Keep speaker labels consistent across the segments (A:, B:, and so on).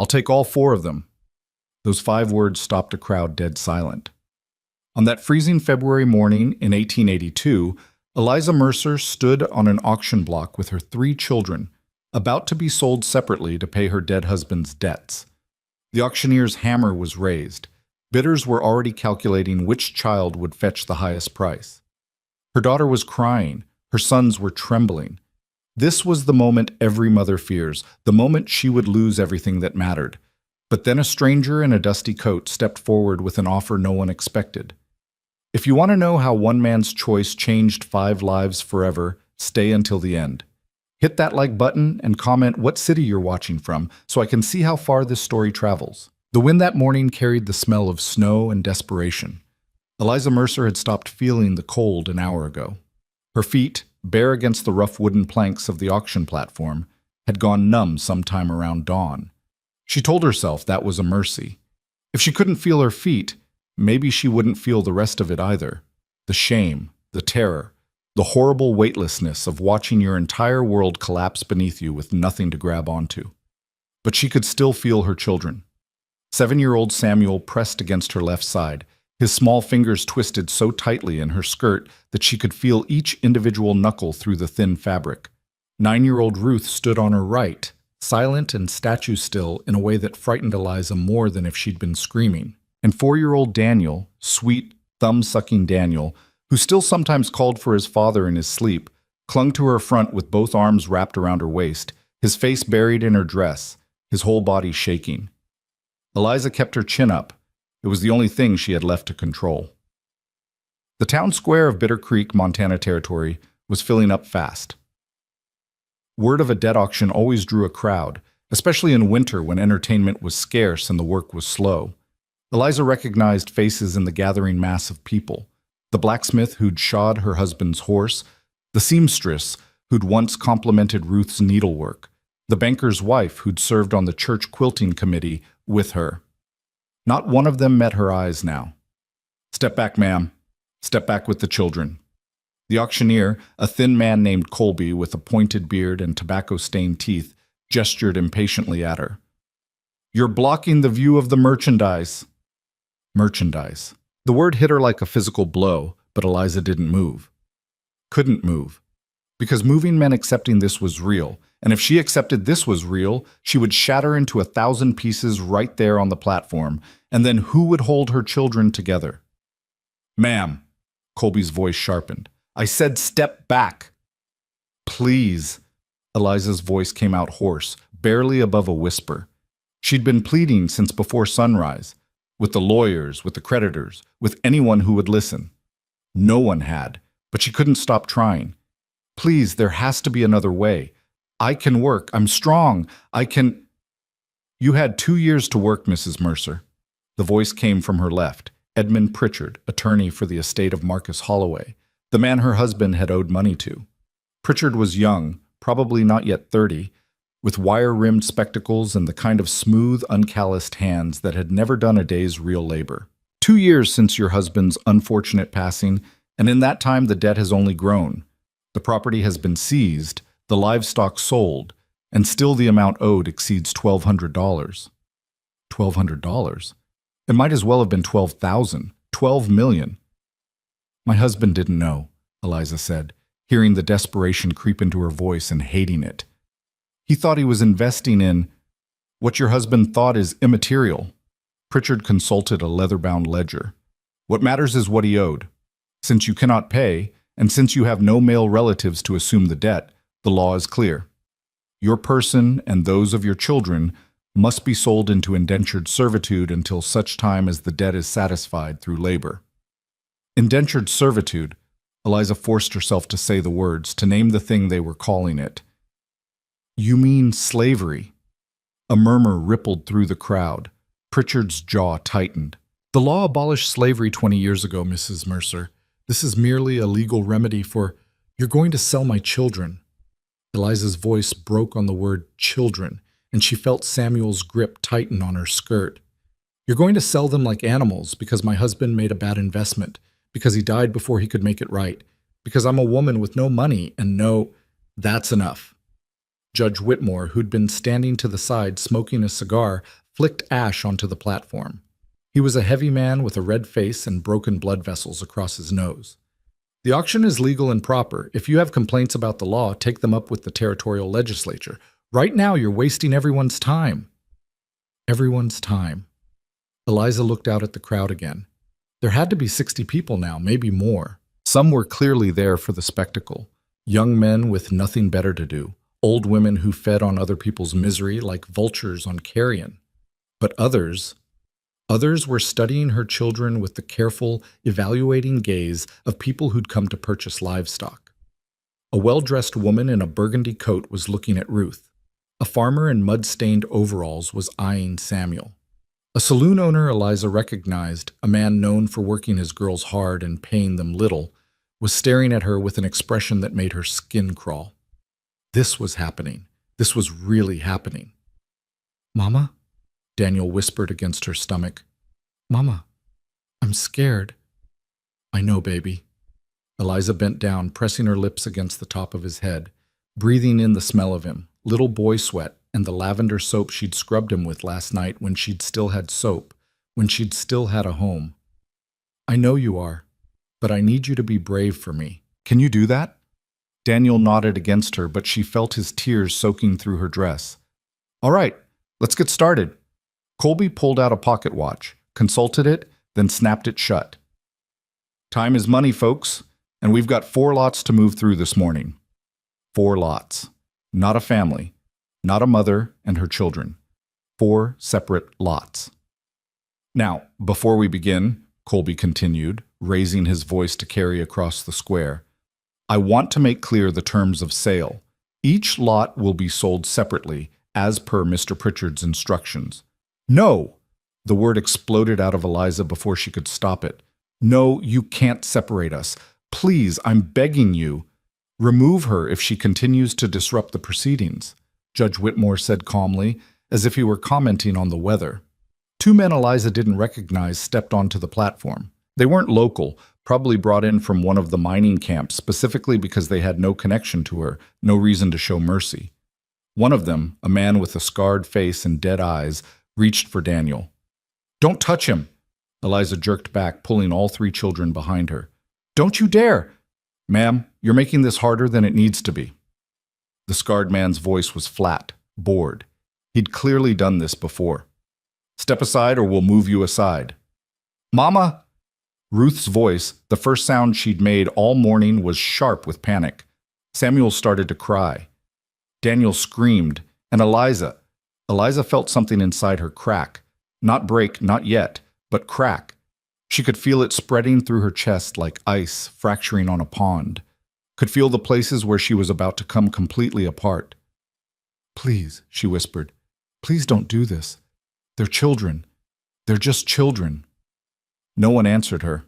A: I'll take all 4 of them." Those 5 words stopped a crowd dead silent. On that freezing February morning in 1882, Eliza Mercer stood on an auction block with her 3 children, about to be sold separately to pay her dead husband's debts. The auctioneer's hammer was raised. Bidders were already calculating which child would fetch the highest price. Her daughter was crying. Her sons were trembling. This was the moment every mother fears, the moment she would lose everything that mattered. But then a stranger in a dusty coat stepped forward with an offer no one expected. If you want to know how one man's choice changed 5 lives forever, stay until the end. Hit that like button and comment what city you're watching from so I can see how far this story travels. The wind that morning carried the smell of snow and desperation. Eliza Mercer had stopped feeling the cold an hour ago. Her feet, bare against the rough wooden planks of the auction platform, had gone numb sometime around dawn. She told herself that was a mercy. If she couldn't feel her feet, maybe she wouldn't feel the rest of it either. The shame, the terror, the horrible weightlessness of watching your entire world collapse beneath you with nothing to grab onto. But she could still feel her children. 7-year-old Samuel pressed against her left side, his small fingers twisted so tightly in her skirt that she could feel each individual knuckle through the thin fabric. 9-year-old Ruth stood on her right, silent and statue still in a way that frightened Eliza more than if she'd been screaming. And 4-year-old Daniel, sweet, thumb-sucking Daniel, who still sometimes called for his father in his sleep, clung to her front with both arms wrapped around her waist, his face buried in her dress, his whole body shaking. Eliza kept her chin up. It was the only thing she had left to control. The town square of Bitter Creek, Montana Territory, was filling up fast. Word of a debt auction always drew a crowd, especially in winter when entertainment was scarce and the work was slow. Eliza recognized faces in the gathering mass of people. The blacksmith who'd shod her husband's horse, the seamstress who'd once complimented Ruth's needlework, the banker's wife who'd served on the church quilting committee with her. Not one of them met her eyes now. "Step back, ma'am. Step back with the children." The auctioneer, a thin man named Colby with a pointed beard and tobacco-stained teeth, gestured impatiently at her. "You're blocking the view of the merchandise." Merchandise. The word hit her like a physical blow, but Eliza didn't move. Couldn't move. Because moving meant accepting this was real, and if she accepted this was real, she would shatter into 1,000 pieces right there on the platform, and then who would hold her children together? "Ma'am," Colby's voice sharpened. "I said step back." "Please." Eliza's voice came out hoarse, barely above a whisper. She'd been pleading since before sunrise, with the lawyers, with the creditors, with anyone who would listen. No one had, but she couldn't stop trying. "Please, there has to be another way. I can work. I'm strong. I can—" "You had 2 years to work, Mrs. Mercer." The voice came from her left, Edmund Pritchard, attorney for the estate of Marcus Holloway, the man her husband had owed money to. Pritchard was young, probably not yet 30, with wire-rimmed spectacles and the kind of smooth, uncalloused hands that had never done a day's real labor. 2 years since your husband's unfortunate passing, and in that time the debt has only grown. The property has been seized, the livestock sold, and still the amount owed exceeds $1,200. $1,200? It might as well have been 12,000, 12 million. "My husband didn't know," Eliza said, hearing the desperation creep into her voice and hating it. "He thought he was investing in what your husband thought is immaterial." Pritchard consulted a leather-bound ledger. "What matters is what he owed. Since you cannot pay, and since you have no male relatives to assume the debt, the law is clear. Your person and those of your children must be sold into indentured servitude until such time as the debt is satisfied through labor." Indentured servitude. Eliza forced herself to say the words, to name the thing they were calling it. "You mean slavery?" A murmur rippled through the crowd. Pritchard's jaw tightened. "The law abolished slavery 20 years ago, Mrs. Mercer. This is merely a legal remedy for— You're going to sell my children." Eliza's voice broke on the word children, and she felt Samuel's grip tighten on her skirt. "You're going to sell them like animals because my husband made a bad investment, because he died before he could make it right, because I'm a woman with no money and no—" "That's enough." Judge Whitmore, who'd been standing to the side smoking a cigar, flicked ash onto the platform. He was a heavy man with a red face and broken blood vessels across his nose. The auction is legal and proper. If you have complaints about the law, take them up with the territorial legislature. Right now, you're wasting everyone's time. Everyone's time. Eliza looked out at the crowd again. There had to be 60 people now, maybe more. Some were clearly there for the spectacle. Young men with nothing better to do. Old women who fed on other people's misery like vultures on carrion. But others were studying her children with the careful, evaluating gaze of people who'd come to purchase livestock. A well-dressed woman in a burgundy coat was looking at Ruth. A farmer in mud-stained overalls was eyeing Samuel. A saloon owner Eliza recognized, a man known for working his girls hard and paying them little, was staring at her with an expression that made her skin crawl. This was happening. This was really happening. "Mama?" Daniel whispered against her stomach. "Mama, I'm scared." "I know, baby." Eliza bent down, pressing her lips against the top of his head, breathing in the smell of him, little boy sweat, and the lavender soap she'd scrubbed him with last night when she'd still had soap, when she'd still had a home. "I know you are, but I need you to be brave for me. Can you do that?" Daniel nodded against her, but she felt his tears soaking through her dress. "All right, let's get started." Colby pulled out a pocket watch, consulted it, then snapped it shut. "Time is money, folks, and we've got 4 lots to move through this morning." 4 lots. Not a family. Not a mother and her children. 4 separate lots. "Now, before we begin," Colby continued, raising his voice to carry across the square, "I want to make clear the terms of sale. Each lot will be sold separately, as per Mr. Pritchard's instructions." "No!" The word exploded out of Eliza before she could stop it. "No, you can't separate us. Please, I'm begging you. Remove her if she continues to disrupt the proceedings," Judge Whitmore said calmly, as if he were commenting on the weather. 2 men Eliza didn't recognize stepped onto the platform. They weren't local, probably brought in from one of the mining camps specifically because they had no connection to her, no reason to show mercy. One of them, a man with a scarred face and dead eyes, reached for Daniel. "Don't touch him!" Eliza jerked back, pulling all 3 children behind her. "Don't you dare!" "Ma'am, you're making this harder than it needs to be." The scarred man's voice was flat, bored. He'd clearly done this before. "Step aside or we'll move you aside." "Mama!" Ruth's voice, the first sound she'd made all morning, was sharp with panic. Samuel started to cry. Daniel screamed, and Eliza felt something inside her crack. Not break, not yet, but crack. She could feel it spreading through her chest like ice fracturing on a pond. Could feel the places where she was about to come completely apart. "Please," she whispered, "please don't do this. They're children. They're just children." No one answered her.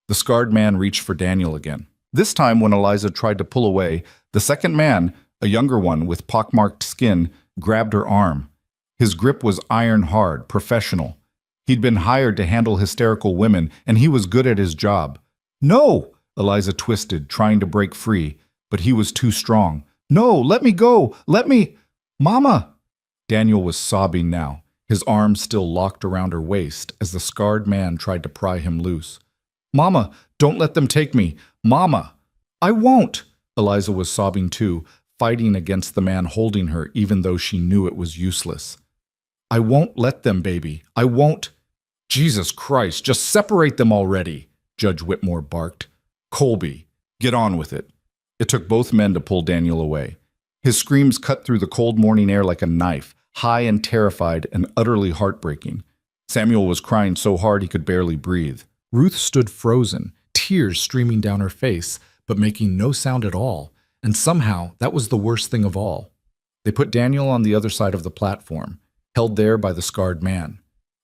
A: The scarred man reached for Daniel again. This time, when Eliza tried to pull away, the second man, a younger one with pockmarked skin, grabbed her arm. His grip was iron hard, professional. He'd been hired to handle hysterical women, and he was good at his job. "No!" Eliza twisted, trying to break free, but he was too strong. "No, let me go! Let me—" "Mama!" Daniel was sobbing now, his arms still locked around her waist as the scarred man tried to pry him loose. "Mama, don't let them take me! Mama!" "I won't!" Eliza was sobbing too, fighting against the man holding her even though she knew it was useless. "I won't let them, baby. I won't." "Jesus Christ, just separate them already," Judge Whitmore barked. "Colby, get on with it." It took both men to pull Daniel away. His screams cut through the cold morning air like a knife, high and terrified and utterly heartbreaking. Samuel was crying so hard he could barely breathe. Ruth stood frozen, tears streaming down her face, but making no sound at all, and somehow that was the worst thing of all. They put Daniel on the other side of the platform, held there by the scarred man.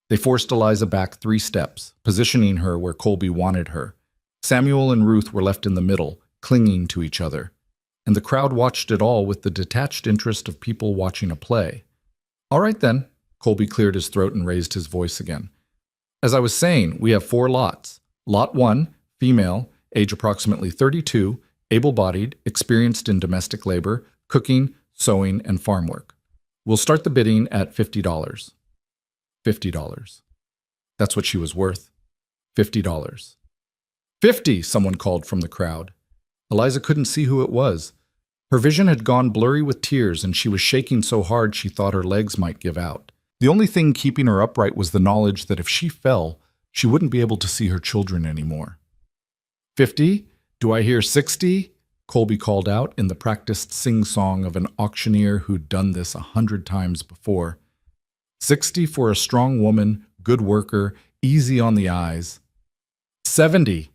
A: They forced Eliza back 3 steps, positioning her where Colby wanted her. Samuel and Ruth were left in the middle, clinging to each other. And the crowd watched it all with the detached interest of people watching a play. "All right then," Colby cleared his throat and raised his voice again. "As I was saying, we have 4 lots. Lot 1, female, age approximately 32, able-bodied, experienced in domestic labor, cooking, sewing, and farm work. We'll start the bidding at $50. $50. That's what she was worth. $50. 50, someone called from the crowd. Eliza couldn't see who it was. Her vision had gone blurry with tears, and she was shaking so hard she thought her legs might give out. The only thing keeping her upright was the knowledge that if she fell, she wouldn't be able to see her children anymore. 50? Do I hear 60? Colby called out in the practiced sing-song of an auctioneer who'd done this 100 times before. 60 for a strong woman, good worker, easy on the eyes. 70.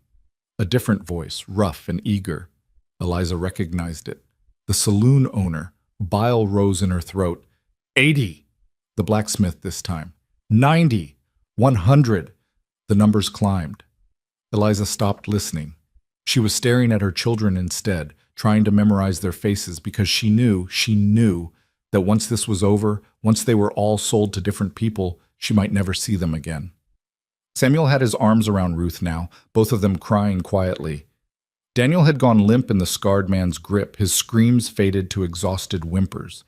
A: A different voice, rough and eager. Eliza recognized it. The saloon owner. Bile rose in her throat. 80. The blacksmith this time. 90. 100. The numbers climbed. Eliza stopped listening. She was staring at her children instead, trying to memorize their faces because she knew that once this was over, once they were all sold to different people, she might never see them again. Samuel had his arms around Ruth now, both of them crying quietly. Daniel had gone limp in the scarred man's grip, his screams faded to exhausted whimpers.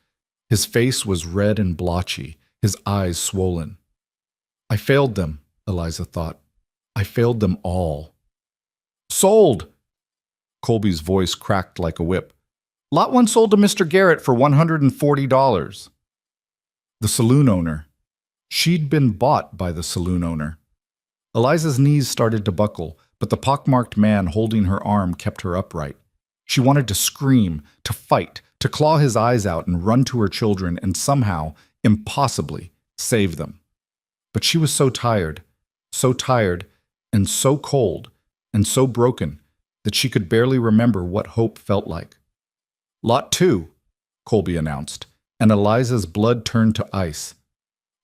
A: His face was red and blotchy, his eyes swollen. I failed them, Eliza thought. I failed them all. Sold! Colby's voice cracked like a whip. Lot 1 sold to Mr. Garrett for $140. The saloon owner. She'd been bought by the saloon owner. Eliza's knees started to buckle, but the pockmarked man holding her arm kept her upright. She wanted to scream, to fight, to claw his eyes out and run to her children and somehow, impossibly, save them. But she was so tired and so cold and so broken that she could barely remember what hope felt like. Lot 2, Colby announced, and Eliza's blood turned to ice.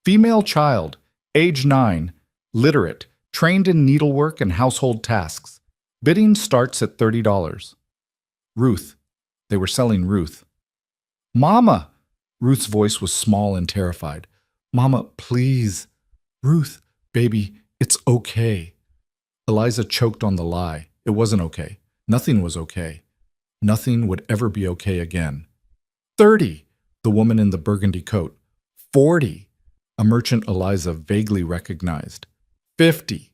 A: Female child, age 9, literate, trained in needlework and household tasks. Bidding starts at $30. Ruth. They were selling Ruth. Mama! Ruth's voice was small and terrified. Mama, please. Ruth, baby, it's okay. Eliza choked on the lie. It wasn't okay. Nothing was okay. Nothing would ever be okay again. 30, the woman in the burgundy coat. 40, a merchant Eliza vaguely recognized. 50,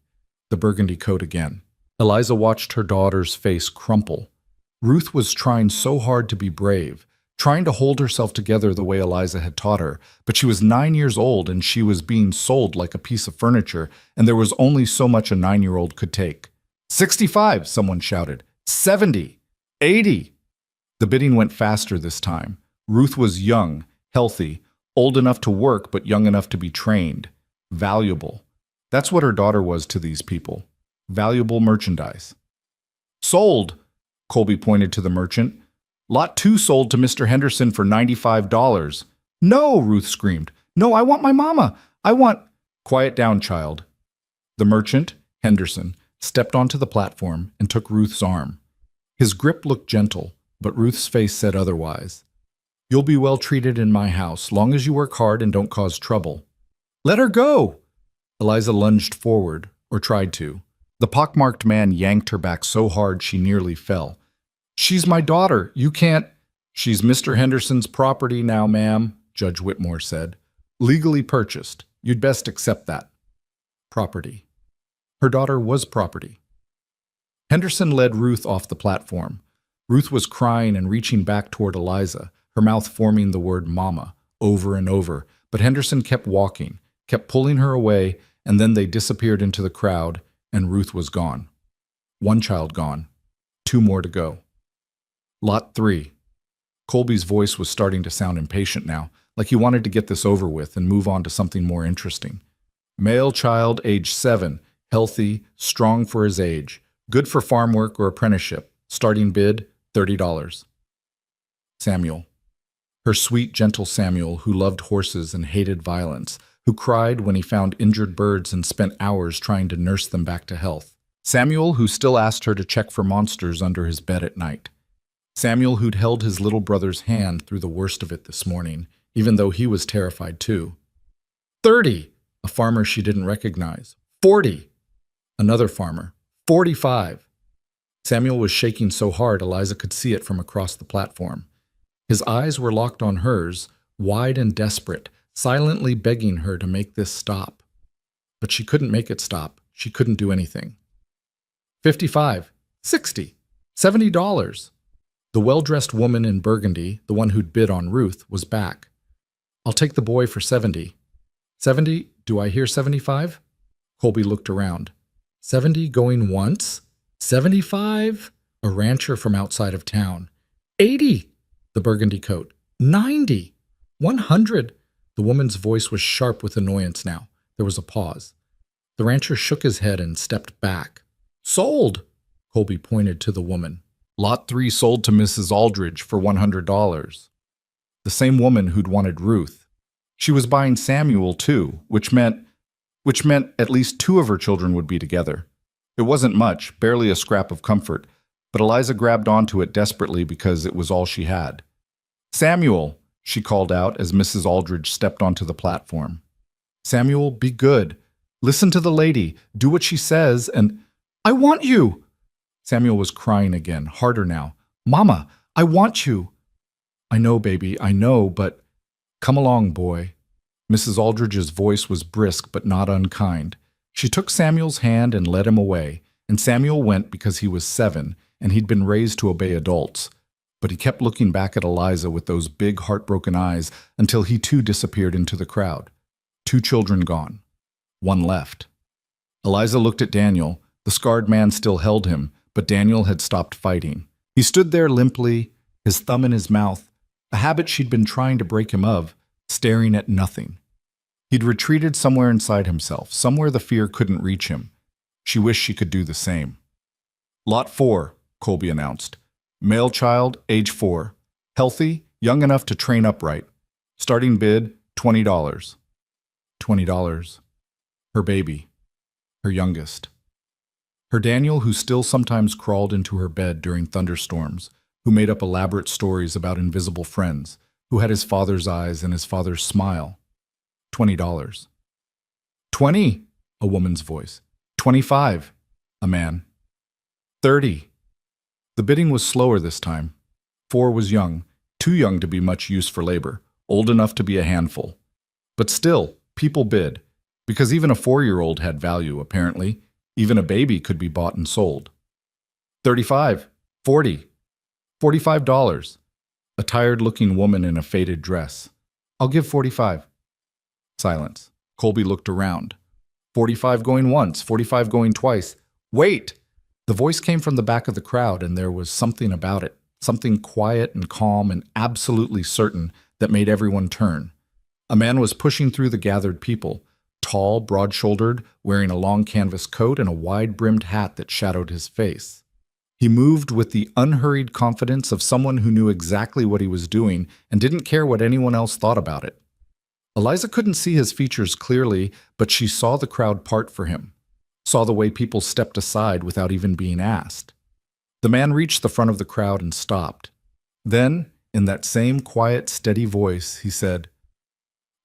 A: the burgundy coat again. Eliza watched her daughter's face crumple. Ruth was trying so hard to be brave, trying to hold herself together the way Eliza had taught her, but she was 9 years old and she was being sold like a piece of furniture, and there was only so much a 9-year-old could take. 65, someone shouted. 70, 80. The bidding went faster this time. Ruth was young, healthy, old enough to work but young enough to be trained. Valuable. That's what her daughter was to these people. Valuable merchandise. Sold, Colby pointed to the merchant. Lot 2 sold to Mr. Henderson for $95. No, Ruth screamed. No, I want my mama. I want... Quiet down, child. The merchant, Henderson, stepped onto the platform and took Ruth's arm. His grip looked gentle, but Ruth's face said otherwise. You'll be well treated in my house, long as you work hard and don't cause trouble. Let her go! Eliza lunged forward, or tried to. The pockmarked man yanked her back so hard she nearly fell. She's my daughter. You can't... She's Mr. Henderson's property now, ma'am, Judge Whitmore said. Legally purchased. You'd best accept that. Property. Her daughter was property. Henderson led Ruth off the platform. Ruth was crying and reaching back toward Eliza, her mouth forming the word mama over and over, but Henderson kept walking, kept pulling her away, and then they disappeared into the crowd, and Ruth was gone. 1 child gone. 2 more to go. Lot 3. Colby's voice was starting to sound impatient now, like he wanted to get this over with and move on to something more interesting. Male child, age 7, healthy, strong for his age, good for farm work or apprenticeship. Starting bid, $30. Samuel. Her sweet, gentle Samuel, who loved horses and hated violence, who cried when he found injured birds and spent hours trying to nurse them back to health. Samuel, who still asked her to check for monsters under his bed at night. Samuel, who'd held his little brother's hand through the worst of it this morning, even though he was terrified too. 30, a farmer she didn't recognize. 40, another farmer. 45. Samuel was shaking so hard Eliza could see it from across the platform. His eyes were locked on hers, wide and desperate, silently begging her to make this stop. But she couldn't make it stop. She couldn't do anything. 55, 60, $70. The well-dressed woman in burgundy, the one who'd bid on Ruth, was back. I'll take the boy for 70. 70? Do I hear 75? Colby looked around. 70 going once? 75? A rancher from outside of town. 80! The burgundy coat. 90! 100! The woman's voice was sharp with annoyance now. There was a pause. The rancher shook his head and stepped back. Sold! Colby pointed to the woman. Lot 3 sold to Mrs. Aldridge for $100. The same woman who'd wanted Ruth. She was buying Samuel, too, which meant at least 2 of her children would be together. It wasn't much, barely a scrap of comfort, but Eliza grabbed onto it desperately because it was all she had. Samuel, she called out as Mrs. Aldridge stepped onto the platform. Samuel, be good. Listen to the lady. Do what she says, and I want you! Samuel was crying again, harder now. Mama, I want you. I know, baby, I know, but come along, boy. Mrs. Aldridge's voice was brisk but not unkind. She took Samuel's hand and led him away, and Samuel went because he was 7, and he'd been raised to obey adults. But he kept looking back at Eliza with those big, heartbroken eyes until he too disappeared into the crowd. 2 children gone. 1 left. Eliza looked at Daniel. The scarred man still held him, but Daniel had stopped fighting. He stood there limply, his thumb in his mouth, a habit she'd been trying to break him of, staring at nothing. He'd retreated somewhere inside himself, somewhere the fear couldn't reach him. She wished she could do the same. Lot 4, Colby announced. Male child, age 4. Healthy, young enough to train upright. Starting bid, $20. $20. Her baby. Her youngest. Her Daniel, who still sometimes crawled into her bed during thunderstorms, who made up elaborate stories about invisible friends, who had his father's eyes and his father's smile. $20. 20, a woman's voice. 25, a man. 30. The bidding was slower this time. 4 was young, too young to be much use for labor, old enough to be a handful. But still, people bid, because even a 4-year-old had value, apparently. Even a baby could be bought and sold. 35, 40, $45. A tired-looking woman in a faded dress. I'll give 45. Silence. Colby looked around. 45 going once, 45 going twice. Wait! The voice came from the back of the crowd, and there was something about it, something quiet and calm and absolutely certain that made everyone turn. A man was pushing through the gathered people, tall, broad-shouldered, wearing a long canvas coat and a wide-brimmed hat that shadowed his face. He moved with the unhurried confidence of someone who knew exactly what he was doing and didn't care what anyone else thought about it. Eliza couldn't see his features clearly, but she saw the crowd part for him, saw the way people stepped aside without even being asked. The man reached the front of the crowd and stopped. Then, in that same quiet, steady voice, he said,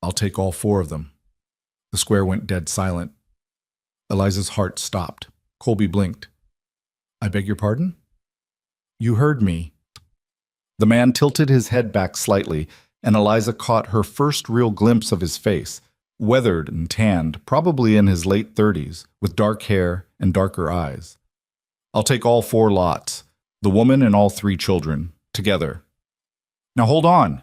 A: "I'll take all 4 of them." The square went dead silent. Eliza's heart stopped. Colby blinked. "I beg your pardon?" "You heard me." The man tilted his head back slightly, and Eliza caught her first real glimpse of his face, weathered and tanned, probably in his late 30s, with dark hair and darker eyes. "I'll take all 4 lots, the woman and all 3 children, together." "Now hold on."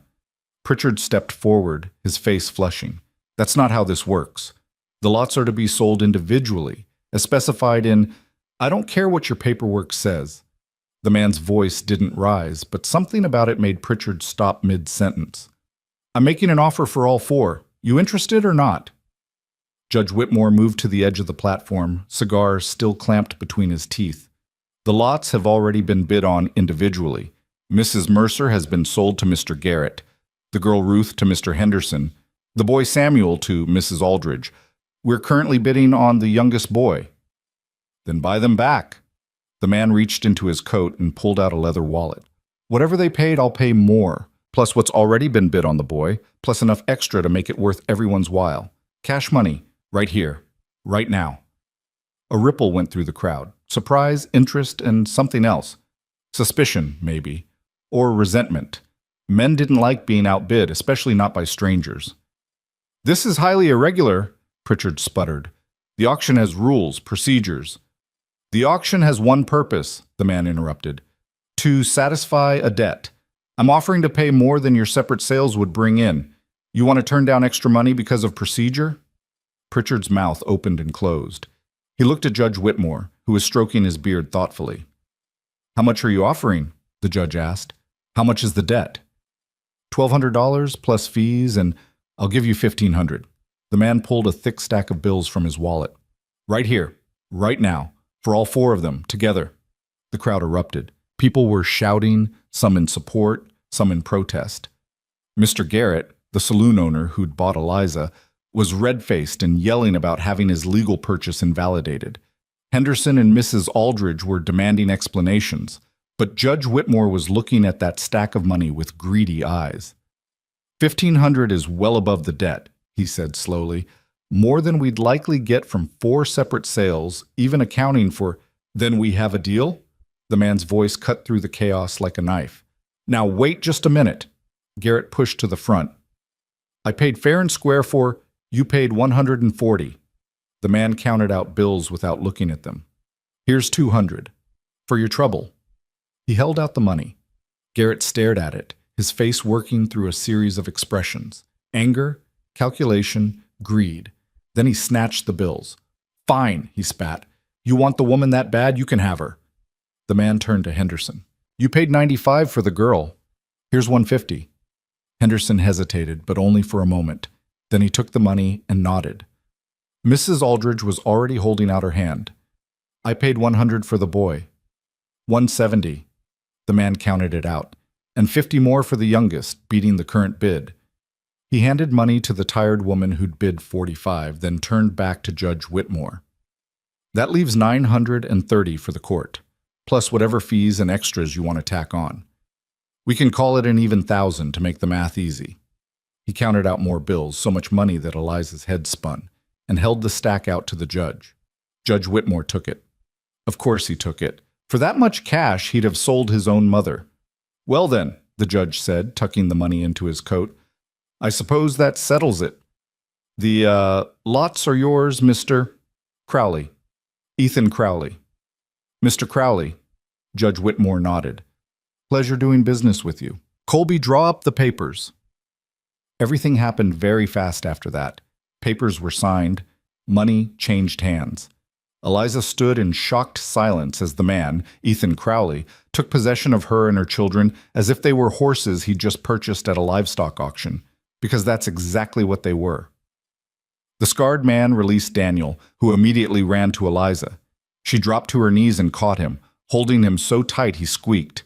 A: Pritchard stepped forward, his face flushing. "That's not how this works. The lots are to be sold individually, as specified in, I don't care what your paperwork says." The man's voice didn't rise, but something about it made Pritchard stop mid-sentence. "I'm making an offer for all 4. You interested or not?" Judge Whitmore moved to the edge of the platform, cigar still clamped between his teeth. "The lots have already been bid on individually. Mrs. Mercer has been sold to Mr. Garrett, the girl Ruth to Mr. Henderson, the boy Samuel to Mrs. Aldridge. We're currently bidding on the youngest boy." "Then buy them back." The man reached into his coat and pulled out a leather wallet. "Whatever they paid, I'll pay more, plus what's already been bid on the boy, plus enough extra to make it worth everyone's while. Cash money, right here, right now." A ripple went through the crowd. Surprise, interest, and something else. Suspicion, maybe. Or resentment. Men didn't like being outbid, especially not by strangers. "This is highly irregular," Pritchard sputtered. "The auction has rules, procedures." "The auction has one purpose," the man interrupted. "To satisfy a debt. I'm offering to pay more than your separate sales would bring in. You want to turn down extra money because of procedure?" Pritchard's mouth opened and closed. He looked at Judge Whitmore, who was stroking his beard thoughtfully. "How much are you offering?" the judge asked. "How much is the debt?" $1,200 plus fees, and I'll give you $1,500. The man pulled a thick stack of bills from his wallet. "Right here, right now, for all four of them, together." The crowd erupted. People were shouting, some in support, some in protest. Mr. Garrett, the saloon owner who'd bought Eliza, was red-faced and yelling about having his legal purchase invalidated. Henderson and Mrs. Aldridge were demanding explanations, but Judge Whitmore was looking at that stack of money with greedy eyes. $1,500 is well above the debt," he said slowly. "More than we'd likely get from 4 separate sales, even accounting for—" "Then we have a deal?" The man's voice cut through the chaos like a knife. "Now wait just a minute." Garrett pushed to the front. "I paid fair and square for— You paid $140. The man counted out bills without looking at them. "Here's $200. For your trouble." He held out the money. Garrett stared at it, his face working through a series of expressions: anger, calculation, greed. Then he snatched the bills. "Fine," he spat. "You want the woman that bad, you can have her." The man turned to Henderson. "You paid $95 for the girl. Here's $150. Henderson hesitated, but only for a moment. Then he took the money and nodded. Mrs. Aldridge was already holding out her hand. "I paid $100 for the boy." $170. The man counted it out. "And $50 more for the youngest, beating the current bid." He handed money to the tired woman who'd bid $45, then turned back to Judge Whitmore. "That leaves $930 for the court, plus whatever fees and extras you want to tack on. We can call it an even $1,000 to make the math easy." He counted out more bills, so much money that Eliza's head spun, and held the stack out to the judge. Judge Whitmore took it. Of course he took it. For that much cash, he'd have sold his own mother. "Well then," the judge said, tucking the money into his coat, "I suppose that settles it. The, lots are yours, Mr. Crowley. Ethan Crowley." "Mr. Crowley," Judge Whitmore nodded. "Pleasure doing business with you. Colby, draw up the papers." Everything happened very fast after that. Papers were signed. Money changed hands. Eliza stood in shocked silence as the man, Ethan Crowley, took possession of her and her children as if they were horses he'd just purchased at a livestock auction, because that's exactly what they were. The scarred man released Daniel, who immediately ran to Eliza. She dropped to her knees and caught him, holding him so tight he squeaked.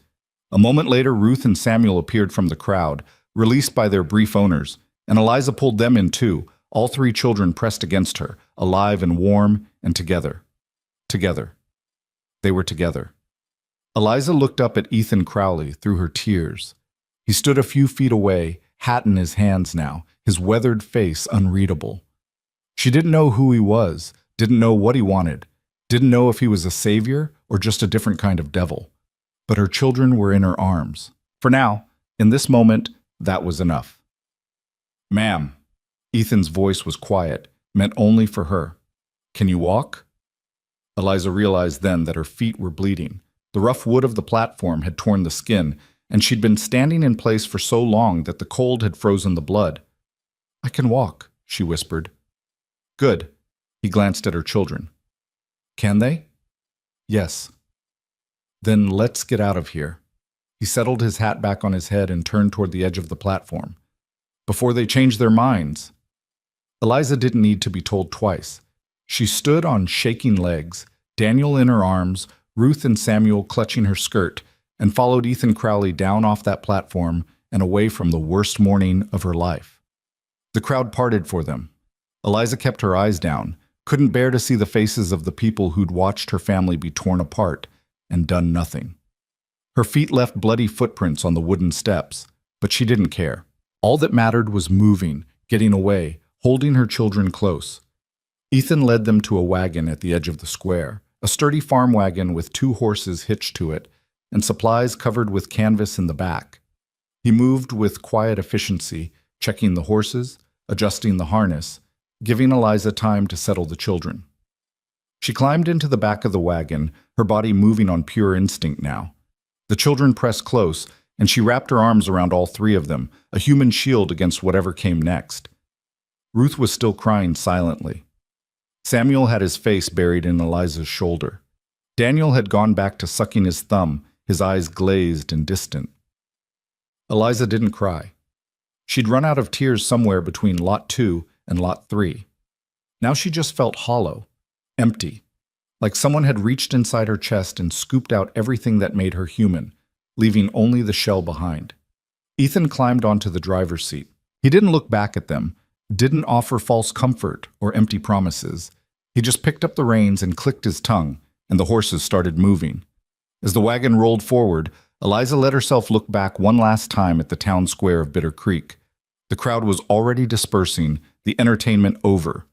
A: A moment later, Ruth and Samuel appeared from the crowd, released by their brief owners, and Eliza pulled them in too, all 3 children pressed against her, alive and warm, and together. Together. They were together. Eliza looked up at Ethan Crowley through her tears. He stood a few feet away, hat in his hands now, his weathered face unreadable. She didn't know who he was, didn't know what he wanted, didn't know if he was a savior or just a different kind of devil. But her children were in her arms. For now, in this moment, that was enough. "Ma'am," Ethan's voice was quiet, meant only for her. "Can you walk?" Eliza realized then that her feet were bleeding. The rough wood of the platform had torn the skin, and she'd been standing in place for so long that the cold had frozen the blood. "I can walk," she whispered. "Good." He glanced at her children. "Can they?" "Yes." "Then let's get out of here." He settled his hat back on his head and turned toward the edge of the platform. "Before they change their minds." Eliza didn't need to be told twice. She stood on shaking legs, Daniel in her arms, Ruth and Samuel clutching her skirt, and followed Ethan Crowley down off that platform and away from the worst morning of her life. The crowd parted for them. Eliza kept her eyes down, couldn't bear to see the faces of the people who'd watched her family be torn apart and done nothing. Her feet left bloody footprints on the wooden steps, but she didn't care. All that mattered was moving, getting away, holding her children close. Ethan led them to a wagon at the edge of the square, a sturdy farm wagon with 2 horses hitched to it, and supplies covered with canvas in the back. He moved with quiet efficiency, checking the horses, adjusting the harness, giving Eliza time to settle the children. She climbed into the back of the wagon, her body moving on pure instinct now. The children pressed close, and she wrapped her arms around all three of them, a human shield against whatever came next. Ruth was still crying silently. Samuel had his face buried in Eliza's shoulder. Daniel had gone back to sucking his thumb, his eyes glazed and distant. Eliza didn't cry. She'd run out of tears somewhere between Lot 2 and Lot 3. Now she just felt hollow, empty, like someone had reached inside her chest and scooped out everything that made her human, leaving only the shell behind. Ethan climbed onto the driver's seat. He didn't look back at them, didn't offer false comfort or empty promises. He just picked up the reins and clicked his tongue, and the horses started moving. As the wagon rolled forward, Eliza let herself look back one last time at the town square of Bitter Creek. The crowd was already dispersing, the entertainment over.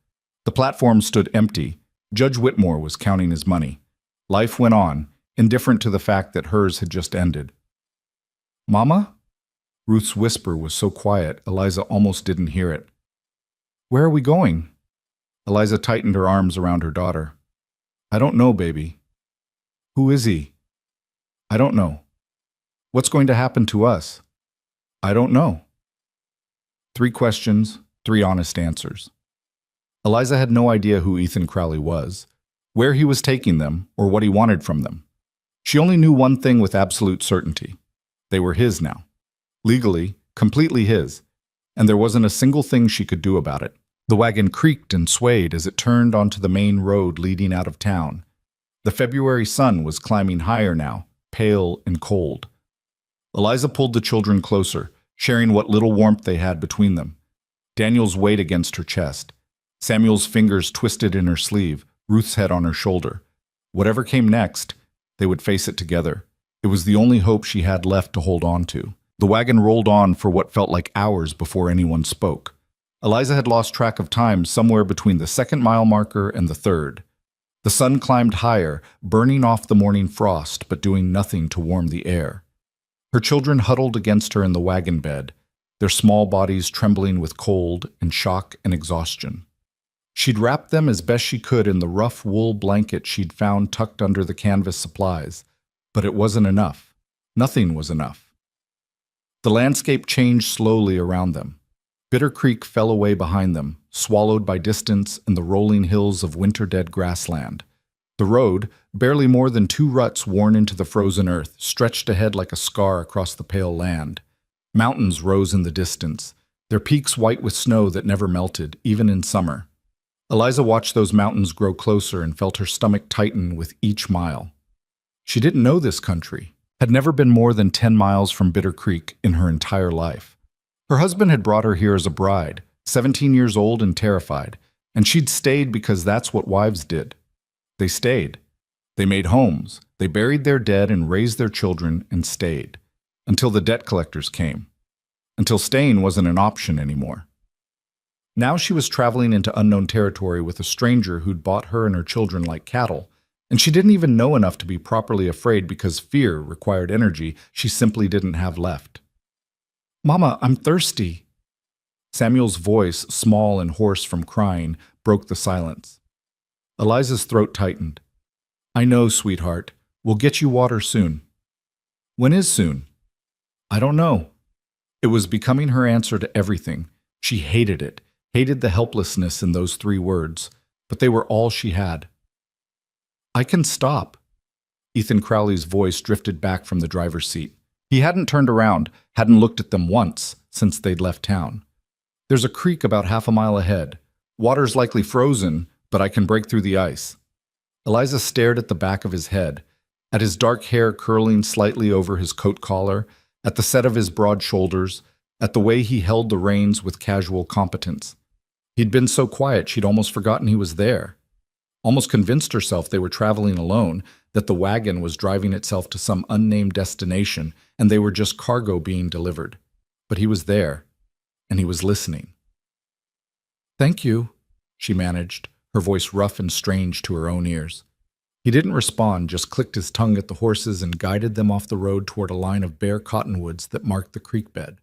A: The platform stood empty. Judge Whitmore was counting his money. Life went on, indifferent to the fact that hers had just ended. "Mama?" Ruth's whisper was so quiet, Eliza almost didn't hear it. "Where are we going?" Eliza tightened her arms around her daughter. "I don't know, baby." "Who is he?" "I don't know." "What's going to happen to us?" "I don't know." 3 questions, 3 honest answers. Eliza had no idea who Ethan Crowley was, where he was taking them, or what he wanted from them. She only knew one thing with absolute certainty. They were his now. Legally, completely his, and there wasn't a single thing she could do about it. The wagon creaked and swayed as it turned onto the main road leading out of town. The February sun was climbing higher now, pale and cold. Eliza pulled the children closer, sharing what little warmth they had between them. Daniel's weight against her chest. Samuel's fingers twisted in her sleeve, Ruth's head on her shoulder. Whatever came next, they would face it together. It was the only hope she had left to hold on to. The wagon rolled on for what felt like hours before anyone spoke. Eliza had lost track of time somewhere between the 2nd mile marker and the 3rd. The sun climbed higher, burning off the morning frost, but doing nothing to warm the air. Her children huddled against her in the wagon bed, their small bodies trembling with cold and shock and exhaustion. She'd wrapped them as best she could in the rough wool blanket she'd found tucked under the canvas supplies, but it wasn't enough. Nothing was enough. The landscape changed slowly around them. Bitter Creek fell away behind them, swallowed by distance and the rolling hills of winter-dead grassland. The road, barely more than 2 ruts worn into the frozen earth, stretched ahead like a scar across the pale land. Mountains rose in the distance, their peaks white with snow that never melted, even in summer. Eliza watched those mountains grow closer and felt her stomach tighten with each mile. She didn't know this country, had never been more than 10 miles from Bitter Creek in her entire life. Her husband had brought her here as a bride, 17 years old and terrified, and she'd stayed because that's what wives did. They stayed. They made homes. They buried their dead and raised their children and stayed. Until the debt collectors came. Until staying wasn't an option anymore. Now she was traveling into unknown territory with a stranger who'd bought her and her children like cattle, and she didn't even know enough to be properly afraid because fear required energy she simply didn't have left. "Mama, I'm thirsty." Samuel's voice, small and hoarse from crying, broke the silence. Eliza's throat tightened. "I know, sweetheart. We'll get you water soon." "When is soon?" "I don't know." It was becoming her answer to everything. She hated it, hated the helplessness in those 3 words, but they were all she had. "I can stop." Ethan Crowley's voice drifted back from the driver's seat. He hadn't turned around, hadn't looked at them once since they'd left town. "There's a creek about half a mile ahead. Water's likely frozen, but I can break through the ice." Eliza stared at the back of his head, at his dark hair curling slightly over his coat collar, at the set of his broad shoulders, at the way he held the reins with casual competence. He'd been so quiet she'd almost forgotten he was there. Almost convinced herself they were traveling alone, that the wagon was driving itself to some unnamed destination, and they were just cargo being delivered. But he was there, and he was listening. "Thank you," she managed, her voice rough and strange to her own ears. He didn't respond, just clicked his tongue at the horses and guided them off the road toward a line of bare cottonwoods that marked the creek bed.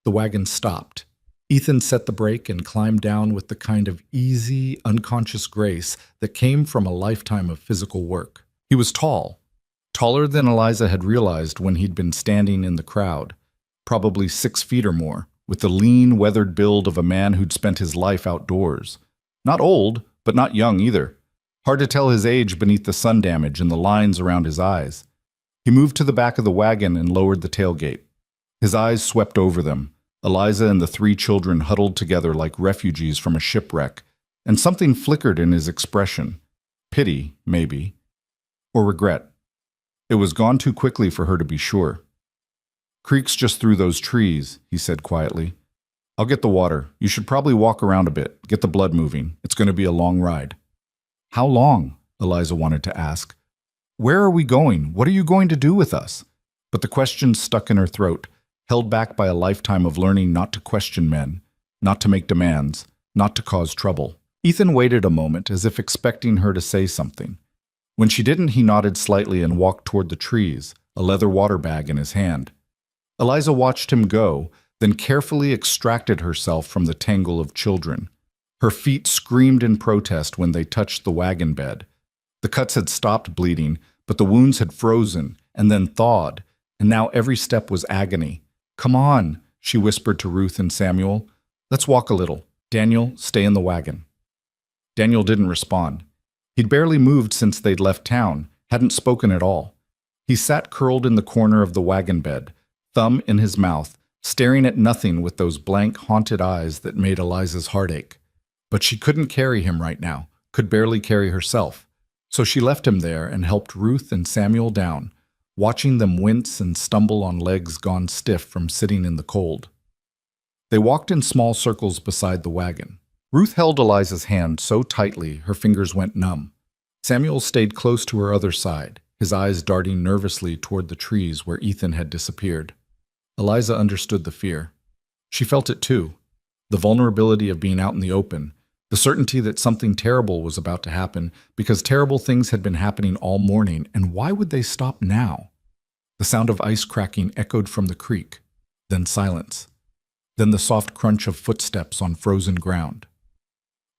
A: The wagon stopped. Ethan set the brake and climbed down with the kind of easy, unconscious grace that came from a lifetime of physical work. He was tall, taller than Eliza had realized when he'd been standing in the crowd, probably 6 feet or more, with the lean, weathered build of a man who'd spent his life outdoors. Not old, but not young either. Hard to tell his age beneath the sun damage and the lines around his eyes. He moved to the back of the wagon and lowered the tailgate. His eyes swept over them. Eliza and the 3 children huddled together like refugees from a shipwreck, and something flickered in his expression. Pity, maybe. Or regret. It was gone too quickly for her to be sure. "Creek's just through those trees," he said quietly. "I'll get the water. You should probably walk around a bit, get the blood moving. It's going to be a long ride." "How long?" Eliza wanted to ask. "Where are we going? What are you going to do with us?" But the question stuck in her throat, held back by a lifetime of learning not to question men, not to make demands, not to cause trouble. Ethan waited a moment as if expecting her to say something. When she didn't, he nodded slightly and walked toward the trees, a leather water bag in his hand. Eliza watched him go, then carefully extracted herself from the tangle of children. Her feet screamed in protest when they touched the wagon bed. The cuts had stopped bleeding, but the wounds had frozen and then thawed, and now every step was agony. "Come on," she whispered to Ruth and Samuel. "Let's walk a little. Daniel, stay in the wagon." Daniel didn't respond. He'd barely moved since they'd left town, hadn't spoken at all. He sat curled in the corner of the wagon bed, thumb in his mouth, staring at nothing with those blank, haunted eyes that made Eliza's heart ache. But she couldn't carry him right now, could barely carry herself. So she left him there and helped Ruth and Samuel down, watching them wince and stumble on legs gone stiff from sitting in the cold. They walked in small circles beside the wagon. Ruth held Eliza's hand so tightly her fingers went numb. Samuel stayed close to her other side, his eyes darting nervously toward the trees where Ethan had disappeared. Eliza understood the fear. She felt it too, the vulnerability of being out in the open, the certainty that something terrible was about to happen because terrible things had been happening all morning, and why would they stop now? The sound of ice cracking echoed from the creek, then silence, then the soft crunch of footsteps on frozen ground.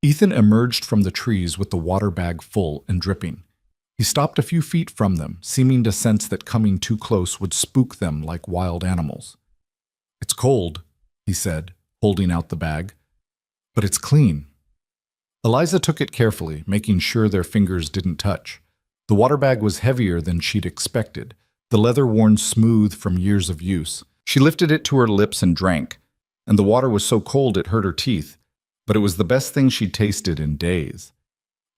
A: Ethan emerged from the trees with the water bag full and dripping. He stopped a few feet from them, seeming to sense that coming too close would spook them like wild animals. "It's cold," he said, holding out the bag, "but it's clean." Eliza took it carefully, making sure their fingers didn't touch. The water bag was heavier than she'd expected, the leather worn smooth from years of use. She lifted it to her lips and drank, and the water was so cold it hurt her teeth, but it was the best thing she'd tasted in days.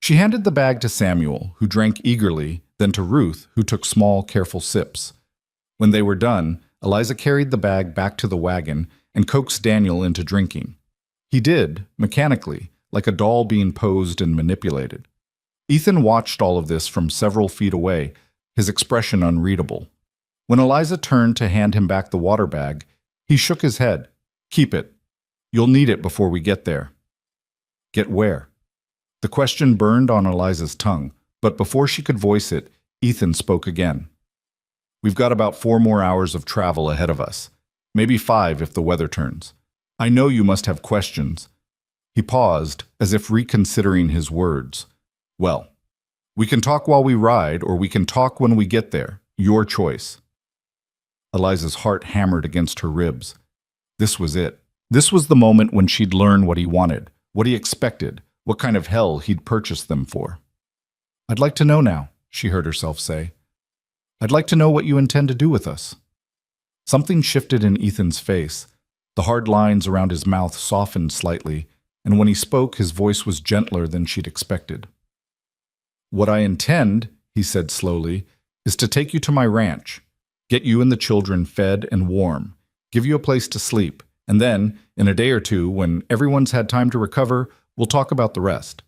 A: She handed the bag to Samuel, who drank eagerly, then to Ruth, who took small, careful sips. When they were done, Eliza carried the bag back to the wagon and coaxed Daniel into drinking. He did, mechanically, like a doll being posed and manipulated. Ethan watched all of this from several feet away, his expression unreadable. When Eliza turned to hand him back the water bag, he shook his head. "Keep it. You'll need it before we get there." "Get where?" The question burned on Eliza's tongue, but before she could voice it, Ethan spoke again. "We've got about 4 more hours of travel ahead of us. Maybe 5 if the weather turns. I know you must have questions." He paused, as if reconsidering his words. "Well, we can talk while we ride, or we can talk when we get there. Your choice." Eliza's heart hammered against her ribs. This was it. This was the moment when she'd learn what he wanted, what he expected, what kind of hell he'd purchased them for. "I'd like to know now," she heard herself say. "I'd like to know what you intend to do with us." Something shifted in Ethan's face. The hard lines around his mouth softened slightly, and when he spoke, his voice was gentler than she'd expected. "What I intend," he said slowly, "is to take you to my ranch, get you and the children fed and warm, give you a place to sleep, and then, in a day or two, when everyone's had time to recover, we'll talk about the rest."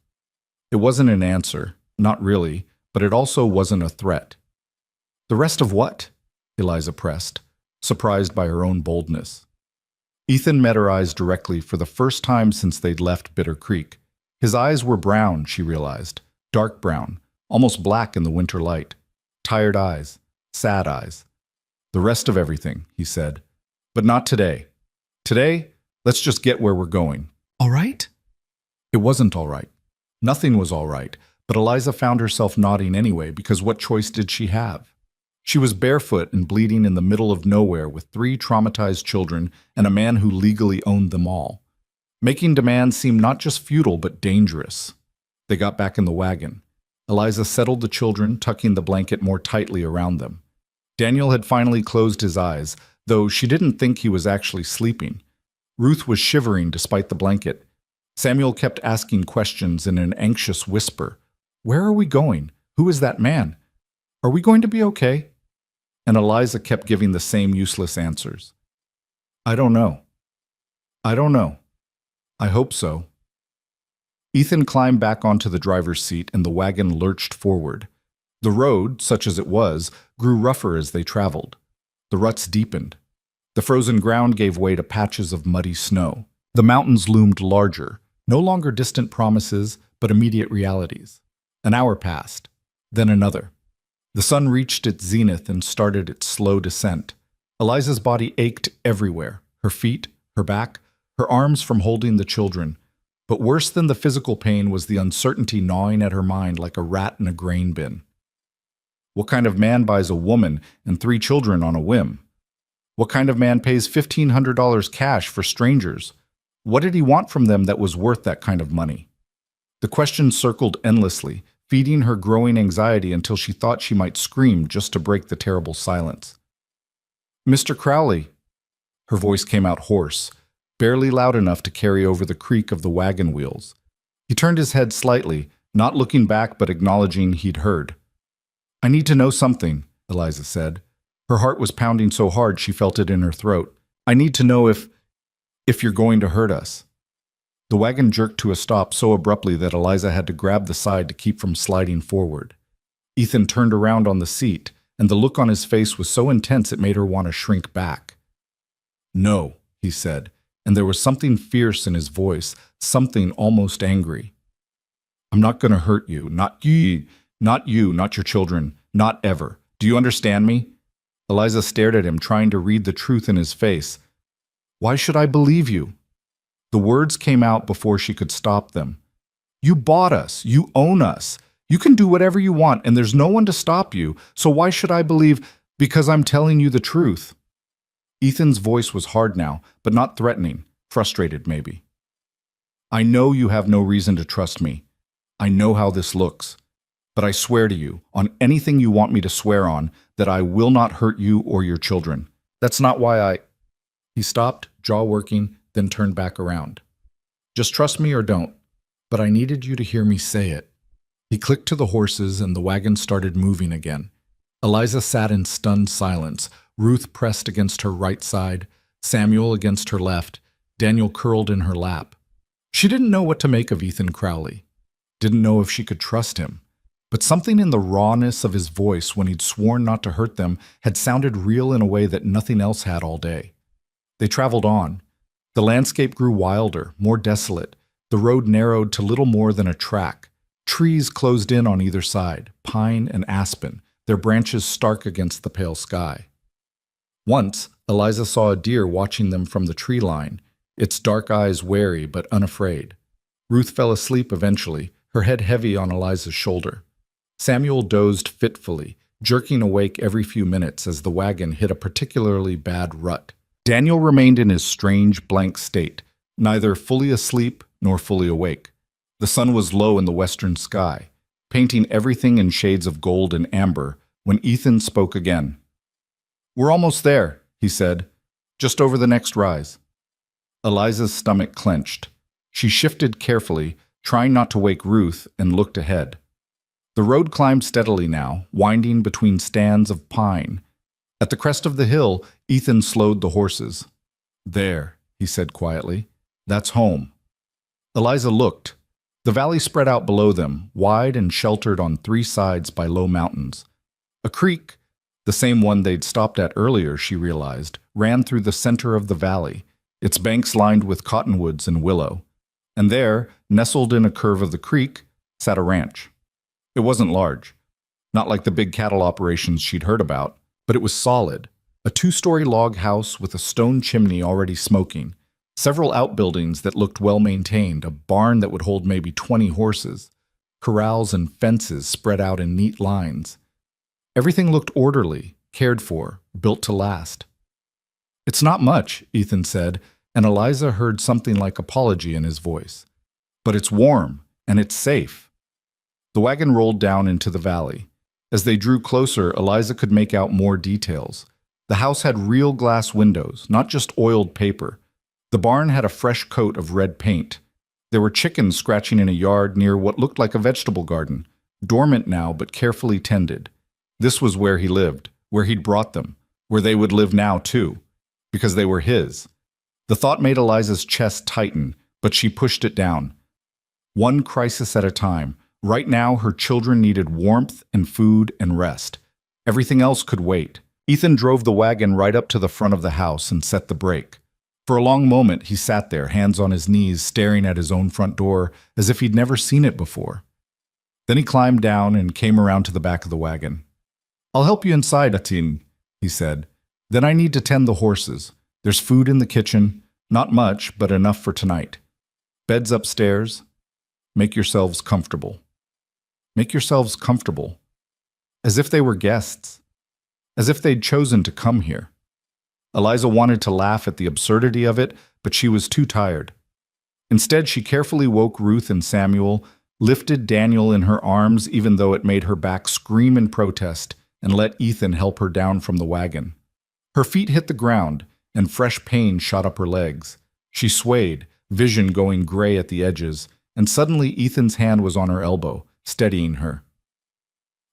A: It wasn't an answer, not really, but it also wasn't a threat. "The rest of what?" Eliza pressed, surprised by her own boldness. Ethan met her eyes directly for the first time since they'd left Bitter Creek. His eyes were brown, she realized, dark brown, almost black in the winter light. Tired eyes, sad eyes. "The rest of everything," he said. "But not today. Today, let's just get where we're going. All right?" It wasn't all right. Nothing was all right, but Eliza found herself nodding anyway because what choice did she have? She was barefoot and bleeding in the middle of nowhere with 3 traumatized children and a man who legally owned them all. Making demands seemed not just futile but dangerous. They got back in the wagon. Eliza settled the children, tucking the blanket more tightly around them. Daniel had finally closed his eyes, though she didn't think he was actually sleeping. Ruth was shivering despite the blanket. Samuel kept asking questions in an anxious whisper. "Where are we going? Who is that man? Are we going to be okay?" And Eliza kept giving the same useless answers. "I don't know. I don't know. I hope so." Ethan climbed back onto the driver's seat and the wagon lurched forward. The road, such as it was, grew rougher as they traveled. The ruts deepened. The frozen ground gave way to patches of muddy snow. The mountains loomed larger, no longer distant promises, but immediate realities. An hour passed, then another. The sun reached its zenith and started its slow descent. Eliza's body ached everywhere, her feet, her back, her arms from holding the children. But worse than the physical pain was the uncertainty gnawing at her mind like a rat in a grain bin. What kind of man buys a woman and 3 children on a whim? What kind of man pays $1,500 cash for strangers? What did he want from them that was worth that kind of money? The questions circled endlessly, feeding her growing anxiety until she thought she might scream just to break the terrible silence. "Mr. Crowley." Her voice came out hoarse, barely loud enough to carry over the creak of the wagon wheels. He turned his head slightly, not looking back but acknowledging he'd heard. "I need to know something," Eliza said. Her heart was pounding so hard she felt it in her throat. "I need to know if you're going to hurt us." The wagon jerked to a stop so abruptly that Eliza had to grab the side to keep from sliding forward. Ethan turned around on the seat, and the look on his face was so intense it made her want to shrink back. "No," he said, and there was something fierce in his voice, something almost angry. "I'm not going to hurt you. Not you, not your children, not ever. Do you understand me?" Eliza stared at him, trying to read the truth in his face. "Why should I believe you?" The words came out before she could stop them. "You bought us. You own us. You can do whatever you want, and there's no one to stop you. So why should I believe because I'm telling you the truth?" Ethan's voice was hard now, but not threatening, frustrated maybe. "I know you have no reason to trust me. I know how this looks. But I swear to you, on anything you want me to swear on, that I will not hurt you or your children. That's not why I—" He stopped, jaw working, then turned back around. "Just trust me or don't, but I needed you to hear me say it." He clicked to the horses and the wagon started moving again. Eliza sat in stunned silence, Ruth pressed against her right side, Samuel against her left, Daniel curled in her lap. She didn't know what to make of Ethan Crowley. Didn't know if she could trust him. But something in the rawness of his voice when he'd sworn not to hurt them had sounded real in a way that nothing else had all day. They traveled on. The landscape grew wilder, more desolate. The road narrowed to little more than a track. Trees closed in on either side, pine and aspen, their branches stark against the pale sky. Once, Eliza saw a deer watching them from the tree line, its dark eyes wary but unafraid. Ruth fell asleep eventually, her head heavy on Eliza's shoulder. Samuel dozed fitfully, jerking awake every few minutes as the wagon hit a particularly bad rut. Daniel remained in his strange, blank state, neither fully asleep nor fully awake. The sun was low in the western sky, painting everything in shades of gold and amber, when Ethan spoke again. "We're almost there," he said, "just over the next rise." Eliza's stomach clenched. She shifted carefully, trying not to wake Ruth, and looked ahead. The road climbed steadily now, winding between stands of pine. At the crest of the hill, Ethan slowed the horses. "There," he said quietly. "That's home." Eliza looked. The valley spread out below them, wide and sheltered on 3 sides by low mountains. A creek, the same one they'd stopped at earlier, she realized, ran through the center of the valley, its banks lined with cottonwoods and willow. And there, nestled in a curve of the creek, sat a ranch. It wasn't large, not like the big cattle operations she'd heard about, but it was solid. A two-story log house with a stone chimney already smoking, several outbuildings that looked well-maintained, a barn that would hold maybe 20 horses, corrals and fences spread out in neat lines. Everything looked orderly, cared for, built to last. "It's not much," Ethan said, and Eliza heard something like apology in his voice. "But it's warm, and it's safe." The wagon rolled down into the valley. As they drew closer, Eliza could make out more details. The house had real glass windows, not just oiled paper. The barn had a fresh coat of red paint. There were chickens scratching in a yard near what looked like a vegetable garden, dormant now but carefully tended. This was where he lived, where he'd brought them, where they would live now too, because they were his. The thought made Eliza's chest tighten, but she pushed it down. One crisis at a time. Right now, her children needed warmth and food and rest. Everything else could wait. Ethan drove the wagon right up to the front of the house and set the brake. For a long moment, he sat there, hands on his knees, staring at his own front door as if he'd never seen it before. Then he climbed down and came around to the back of the wagon. "I'll help you inside, Atin," he said. "Then I need to tend the horses. There's food in the kitchen, not much, but enough for tonight. Beds upstairs. Make yourselves comfortable." Make yourselves comfortable. As if they were guests. As if they'd chosen to come here. Eliza wanted to laugh at the absurdity of it, but she was too tired. Instead, she carefully woke Ruth and Samuel, lifted Daniel in her arms even though it made her back scream in protest, and let Ethan help her down from the wagon. Her feet hit the ground, and fresh pain shot up her legs. She swayed, vision going gray at the edges, and suddenly Ethan's hand was on her elbow, steadying her.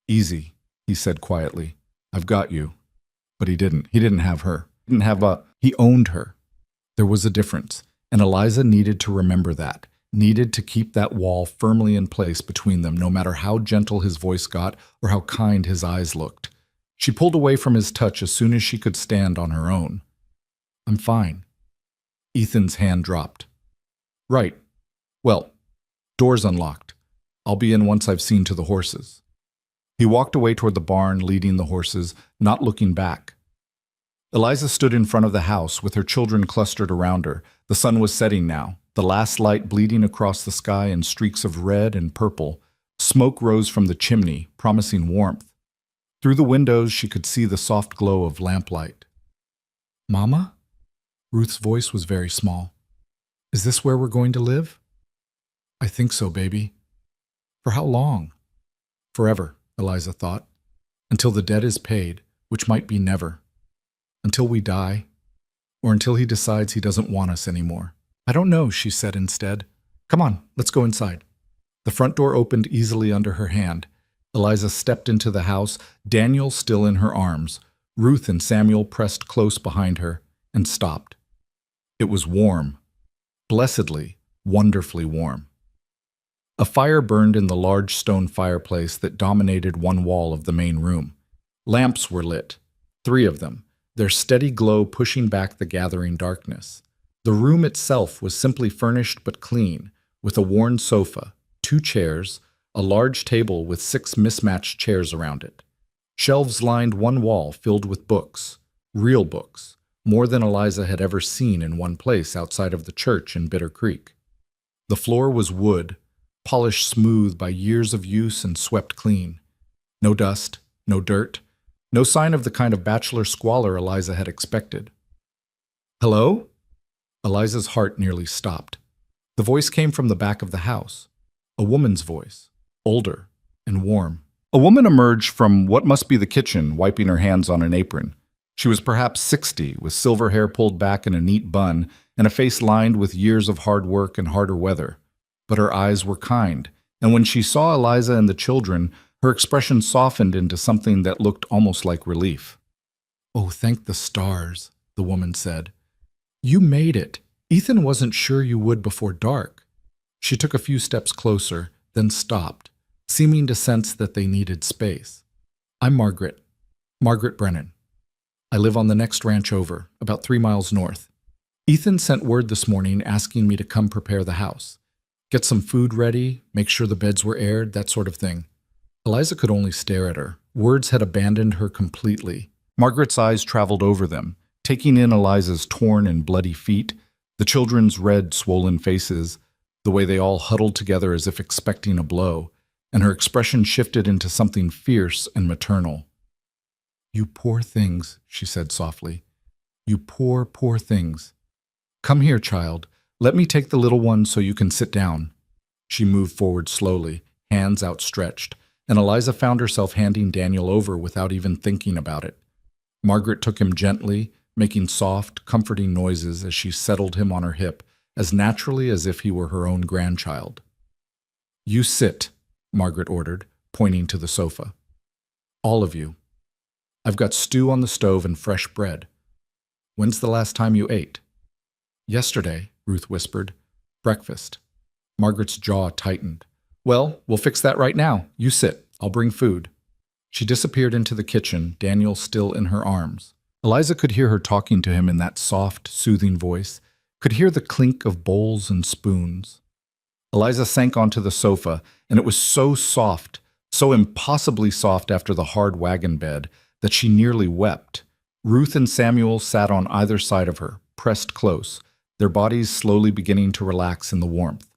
A: "Easy," he said quietly. "I've got you." But he didn't. He didn't have her. He owned her. There was a difference, and Eliza needed to remember that, needed to keep that wall firmly in place between them, no matter how gentle his voice got or how kind his eyes looked. She pulled away from his touch as soon as she could stand on her own. "I'm fine." Ethan's hand dropped. "Right. Well, door's unlocked. I'll be in once I've seen to the horses." He walked away toward the barn, leading the horses, not looking back. Eliza stood in front of the house with her children clustered around her. The sun was setting now, the last light bleeding across the sky in streaks of red and purple. Smoke rose from the chimney, promising warmth. Through the windows, she could see the soft glow of lamplight. "Mama?" Ruth's voice was very small. "Is this where we're going to live?" "I think so, baby." "For how long?" "Forever," Eliza thought. "Until the debt is paid, which might be never. Until we die, or until he decides he doesn't want us anymore." "I don't know," she said instead. "Come on, let's go inside." The front door opened easily under her hand. Eliza stepped into the house, Daniel still in her arms. Ruth and Samuel pressed close behind her, and stopped. It was warm. Blessedly, wonderfully warm. A fire burned in the large stone fireplace that dominated one wall of the main room. Lamps were lit, 3 of them, their steady glow pushing back the gathering darkness. The room itself was simply furnished but clean, with a worn sofa, 2 chairs, a large table with 6 mismatched chairs around it. Shelves lined one wall filled with books, real books, more than Eliza had ever seen in one place outside of the church in Bitter Creek. The floor was wood, polished smooth by years of use and swept clean. No dust, no dirt, no sign of the kind of bachelor squalor Eliza had expected. "Hello?" Eliza's heart nearly stopped. The voice came from the back of the house. A woman's voice, older and warm. A woman emerged from what must be the kitchen, wiping her hands on an apron. She was perhaps 60, with silver hair pulled back in a neat bun and a face lined with years of hard work and harder weather. But her eyes were kind, and when she saw Eliza and the children, her expression softened into something that looked almost like relief. "Oh, thank the stars," the woman said. "You made it. Ethan wasn't sure you would before dark." She took a few steps closer, then stopped, seeming to sense that they needed space. "I'm Margaret Brennan. I live on the next ranch over, about 3 miles north. Ethan sent word this morning asking me to come prepare the house. Get some food ready, make sure the beds were aired, that sort of thing. Eliza could only stare at her. Words had abandoned her completely. Margaret's eyes traveled over them, taking in Eliza's torn and bloody feet, the children's red, swollen faces, the way they all huddled together as if expecting a blow, and her expression shifted into something fierce and maternal. "You poor things," she said softly. "You poor, poor things. Come here, child. Let me take the little one so you can sit down." She moved forward slowly, hands outstretched, and Eliza found herself handing Daniel over without even thinking about it. Margaret took him gently, making soft, comforting noises as she settled him on her hip, as naturally as if he were her own grandchild. "You sit," Margaret ordered, pointing to the sofa. "All of you. I've got stew on the stove and fresh bread. When's the last time you ate?" "Yesterday," Ruth whispered. "Breakfast." Margaret's jaw tightened. "Well, we'll fix that right now. You sit. I'll bring food." She disappeared into the kitchen, Daniel still in her arms. Eliza could hear her talking to him in that soft, soothing voice, could hear the clink of bowls and spoons. Eliza sank onto the sofa, and it was so soft, so impossibly soft after the hard wagon bed, that she nearly wept. Ruth and Samuel sat on either side of her, pressed close, their bodies slowly beginning to relax in the warmth.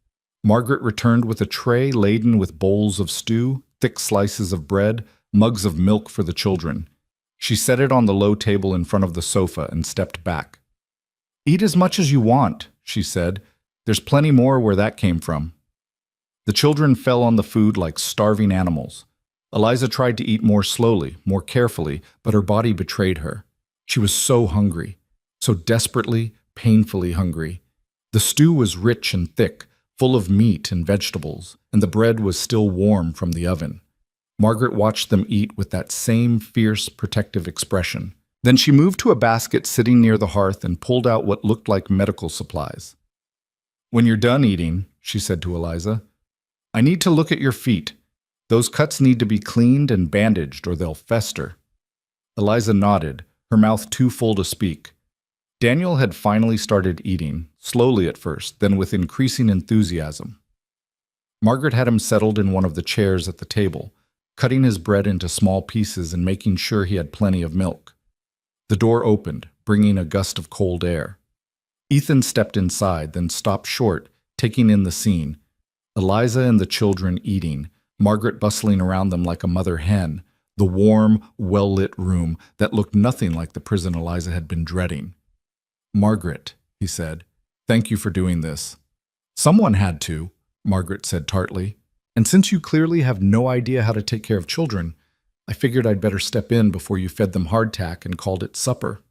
A: Margaret returned with a tray laden with bowls of stew, thick slices of bread, mugs of milk for the children. She set it on the low table in front of the sofa and stepped back. "Eat as much as you want," she said. "There's plenty more where that came from." The children fell on the food like starving animals. Eliza tried to eat more slowly, more carefully, but her body betrayed her. She was so hungry, so desperately, painfully hungry. The stew was rich and thick, full of meat and vegetables, and the bread was still warm from the oven. Margaret watched them eat with that same fierce, protective expression. Then she moved to a basket sitting near the hearth and pulled out what looked like medical supplies. "When you're done eating," she said to Eliza, "I need to look at your feet. Those cuts need to be cleaned and bandaged or they'll fester." Eliza nodded, her mouth too full to speak. Daniel had finally started eating, slowly at first, then with increasing enthusiasm. Margaret had him settled in one of the chairs at the table, cutting his bread into small pieces and making sure he had plenty of milk. The door opened, bringing a gust of cold air. Ethan stepped inside, then stopped short, taking in the scene. Eliza and the children eating, Margaret bustling around them like a mother hen, the warm, well-lit room that looked nothing like the prison Eliza had been dreading. "Margaret," he said, "thank you for doing this." "Someone had to," Margaret said tartly. "And since you clearly have no idea how to take care of children, I figured I'd better step in before you fed them hardtack and called it supper."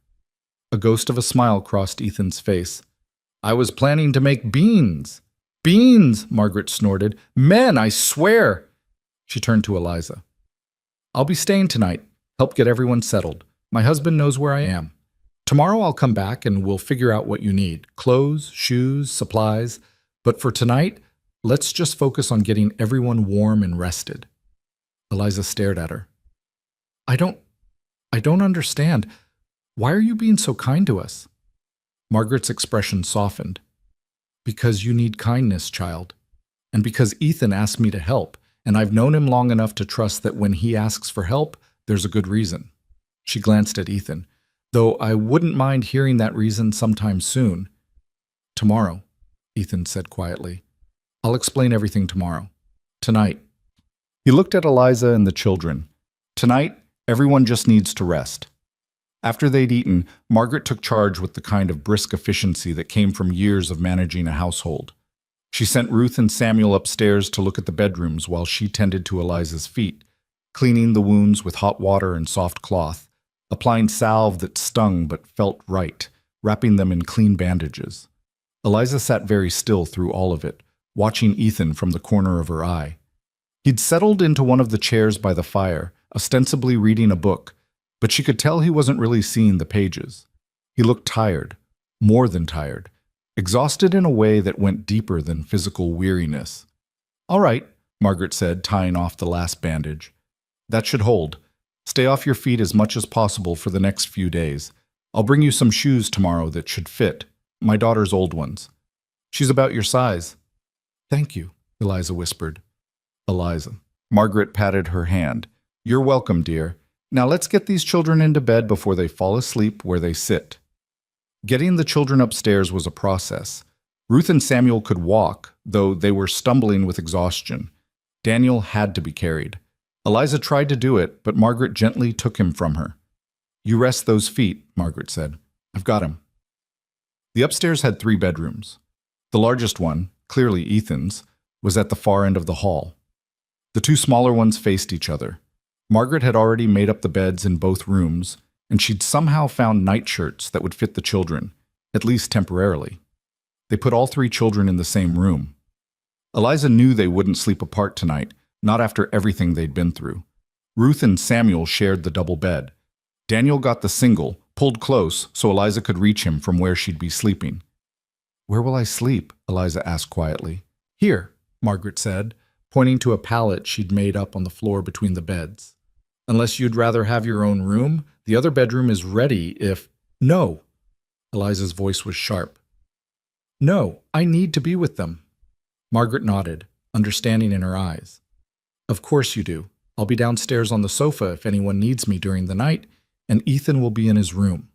A: A ghost of a smile crossed Ethan's face. "I was planning to make beans." "Beans!" Margaret snorted. "Men, I swear!" She turned to Eliza. "I'll be staying tonight. Help get everyone settled. My husband knows where I am. Tomorrow I'll come back and we'll figure out what you need. Clothes, shoes, supplies. But for tonight, let's just focus on getting everyone warm and rested." Eliza stared at her. I don't understand. Why are you being so kind to us?" Margaret's expression softened. "Because you need kindness, child. And because Ethan asked me to help, and I've known him long enough to trust that when he asks for help, there's a good reason." She glanced at Ethan. "Though I wouldn't mind hearing that reason sometime soon." "Tomorrow," Ethan said quietly. "I'll explain everything tomorrow. Tonight." He looked at Eliza and the children. "Tonight, everyone just needs to rest." After they'd eaten, Margaret took charge with the kind of brisk efficiency that came from years of managing a household. She sent Ruth and Samuel upstairs to look at the bedrooms while she tended to Eliza's feet, cleaning the wounds with hot water and soft cloth, applying salve that stung but felt right, wrapping them in clean bandages. Eliza sat very still through all of it, watching Ethan from the corner of her eye. He'd settled into one of the chairs by the fire, ostensibly reading a book, but she could tell he wasn't really seeing the pages. He looked tired, more than tired, exhausted in a way that went deeper than physical weariness. "All right," Margaret said, tying off the last bandage. "That should hold. Stay off your feet as much as possible for the next few days. I'll bring you some shoes tomorrow that should fit, my daughter's old ones. She's about your size." "Thank you," Eliza whispered. Eliza. Margaret patted her hand. You're welcome, dear. Now let's get these children into bed before they fall asleep where they sit. Getting the children upstairs was a process. Ruth and Samuel could walk, though they were stumbling with exhaustion. Daniel had to be carried. Eliza tried to do it, but Margaret gently took him from her. You rest those feet, Margaret said. I've got him. The upstairs had 3 bedrooms. The largest one, clearly Ethan's, was at the far end of the hall. The 2 smaller ones faced each other. Margaret had already made up the beds in both rooms, and she'd somehow found nightshirts that would fit the children, at least temporarily. They put all 3 children in the same room. Eliza knew they wouldn't sleep apart tonight, not after everything they'd been through. Ruth and Samuel shared the double bed. Daniel got the single, pulled close so Eliza could reach him from where she'd be sleeping. Where will I sleep? Eliza asked quietly. Here, Margaret said, pointing to a pallet she'd made up on the floor between the beds. Unless you'd rather have your own room, the other bedroom is ready if— No. Eliza's voice was sharp. No, I need to be with them. Margaret nodded, understanding in her eyes. Of course you do. I'll be downstairs on the sofa if anyone needs me during the night, and Ethan will be in his room.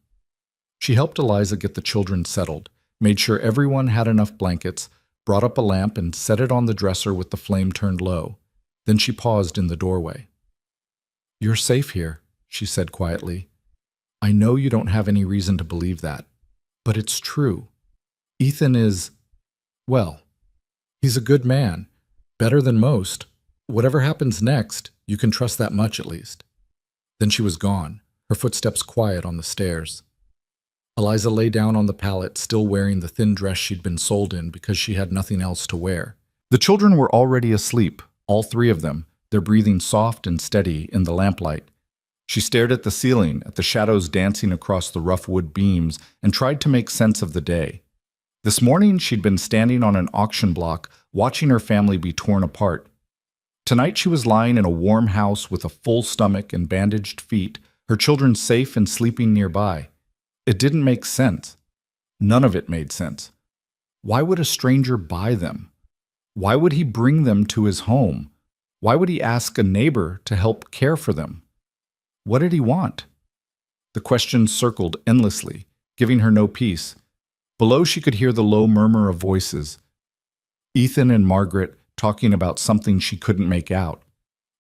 A: She helped Eliza get the children settled, made sure everyone had enough blankets, brought up a lamp and set it on the dresser with the flame turned low. Then she paused in the doorway. You're safe here, she said quietly. I know you don't have any reason to believe that, but it's true. Ethan is, well, he's a good man, better than most. Whatever happens next, you can trust that much at least. Then she was gone, her footsteps quiet on the stairs. Eliza lay down on the pallet, still wearing the thin dress she'd been sold in because she had nothing else to wear. The children were already asleep, all 3 of them, their breathing soft and steady in the lamplight. She stared at the ceiling, at the shadows dancing across the rough wood beams, and tried to make sense of the day. This morning she'd been standing on an auction block, watching her family be torn apart. Tonight she was lying in a warm house with a full stomach and bandaged feet, her children safe and sleeping nearby. It didn't make sense. None of it made sense. Why would a stranger buy them? Why would he bring them to his home? Why would he ask a neighbor to help care for them? What did he want? The questions circled endlessly, giving her no peace. Below she could hear the low murmur of voices. Ethan and Margaret talking about something she couldn't make out.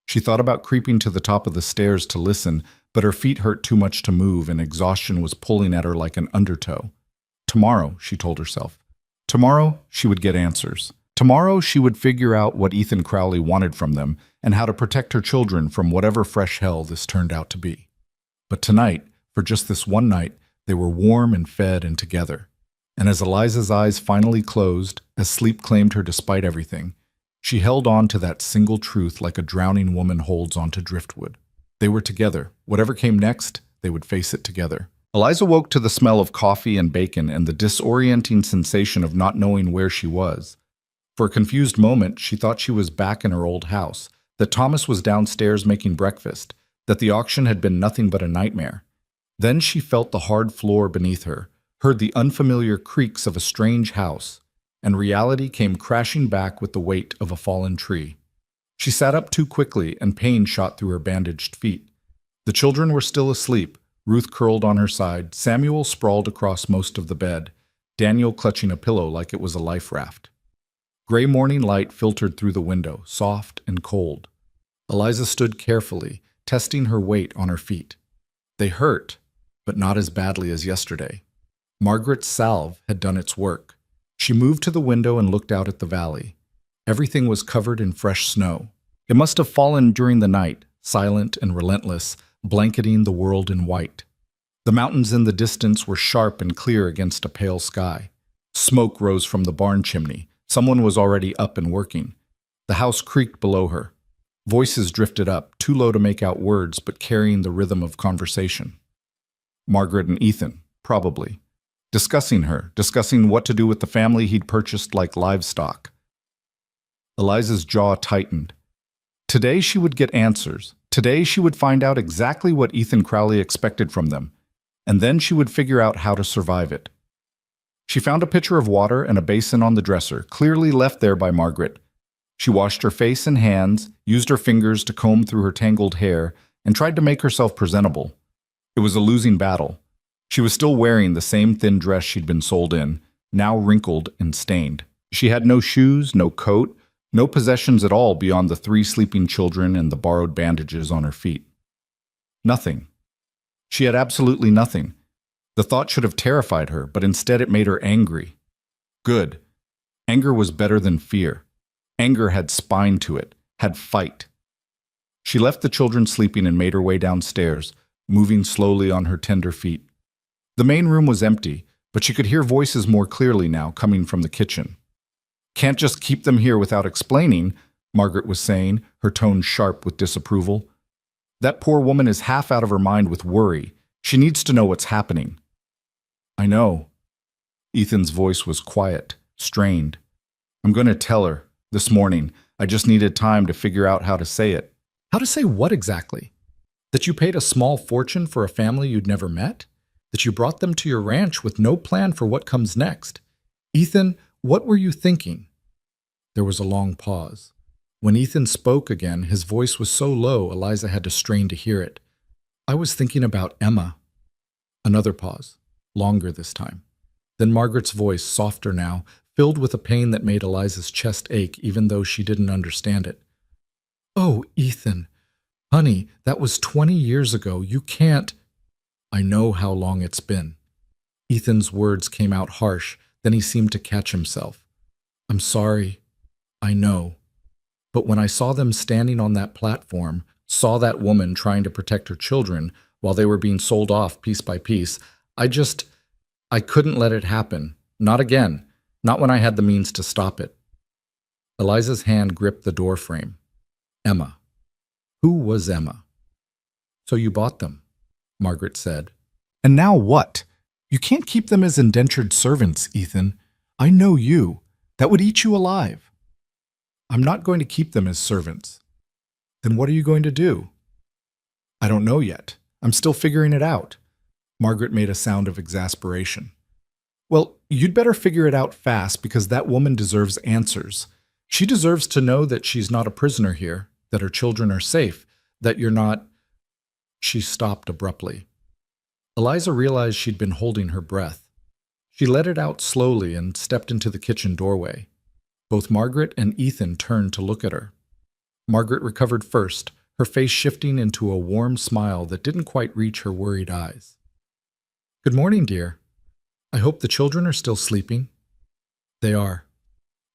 A: She thought about creeping to the top of the stairs to listen, but her feet hurt too much to move and exhaustion was pulling at her like an undertow. Tomorrow, she told herself. Tomorrow, she would get answers. Tomorrow, she would figure out what Ethan Crowley wanted from them and how to protect her children from whatever fresh hell this turned out to be. But tonight, for just this one night, they were warm and fed and together. And as Eliza's eyes finally closed, as sleep claimed her despite everything, she held on to that single truth like a drowning woman holds onto driftwood. They were together. Whatever came next, they would face it together. Eliza woke to the smell of coffee and bacon and the disorienting sensation of not knowing where she was. For a confused moment, she thought she was back in her old house, that Thomas was downstairs making breakfast, that the auction had been nothing but a nightmare. Then she felt the hard floor beneath her, heard the unfamiliar creaks of a strange house, and reality came crashing back with the weight of a fallen tree. She sat up too quickly, and pain shot through her bandaged feet. The children were still asleep, Ruth curled on her side, Samuel sprawled across most of the bed, Daniel clutching a pillow like it was a life raft. Gray morning light filtered through the window, soft and cold. Eliza stood carefully, testing her weight on her feet. They hurt, but not as badly as yesterday. Margaret's salve had done its work. She moved to the window and looked out at the valley. Everything was covered in fresh snow. It must have fallen during the night, silent and relentless, blanketing the world in white. The mountains in the distance were sharp and clear against a pale sky. Smoke rose from the barn chimney. Someone was already up and working. The house creaked below her. Voices drifted up, too low to make out words, but carrying the rhythm of conversation. Margaret and Ethan, probably. Discussing her, discussing what to do with the family he'd purchased like livestock. Eliza's jaw tightened. Today she would get answers. Today she would find out exactly what Ethan Crowley expected from them, and then she would figure out how to survive it. She found a pitcher of water and a basin on the dresser, clearly left there by Margaret. She washed her face and hands, used her fingers to comb through her tangled hair, and tried to make herself presentable. It was a losing battle. She was still wearing the same thin dress she'd been sold in, now wrinkled and stained. She had no shoes, no coat, no possessions at all beyond the 3 sleeping children and the borrowed bandages on her feet. Nothing. She had absolutely nothing. The thought should have terrified her, but instead it made her angry. Good. Anger was better than fear. Anger had spine to it, had fight. She left the children sleeping and made her way downstairs, moving slowly on her tender feet. The main room was empty, but she could hear voices more clearly now coming from the kitchen. "Can't just keep them here without explaining," Margaret was saying, her tone sharp with disapproval. "That poor woman is half out of her mind with worry. She needs to know what's happening." "I know." Ethan's voice was quiet, strained. "I'm going to tell her, this morning. I just needed time to figure out how to say it." "How to say what exactly? That you paid a small fortune for a family you'd never met? That you brought them to your ranch with no plan for what comes next? Ethan, what were you thinking?" There was a long pause. When Ethan spoke again, his voice was so low Eliza had to strain to hear it. "I was thinking about Emma." Another pause, longer this time. Then Margaret's voice, softer now, filled with a pain that made Eliza's chest ache even though she didn't understand it. "Oh, Ethan. Honey, that was 20 years ago. You can't—" "I know how long it's been." Ethan's words came out harsh, then he seemed to catch himself. "I'm sorry. I know. But when I saw them standing on that platform, saw that woman trying to protect her children while they were being sold off piece by piece, I couldn't let it happen. Not again. Not when I had the means to stop it." Eliza's hand gripped the door frame. Emma. Who was Emma? "So you bought them," Margaret said. "And now what? You can't keep them as indentured servants, Ethan. I know you. That would eat you alive." "I'm not going to keep them as servants." "Then what are you going to do?" "I don't know yet. I'm still figuring it out." Margaret made a sound of exasperation. "Well, you'd better figure it out fast because that woman deserves answers. She deserves to know that she's not a prisoner here, that her children are safe, that you're not—" She stopped abruptly. Eliza realized she'd been holding her breath. She let it out slowly and stepped into the kitchen doorway. Both Margaret and Ethan turned to look at her. Margaret recovered first, her face shifting into a warm smile that didn't quite reach her worried eyes. "Good morning, dear. I hope the children are still sleeping." "They are."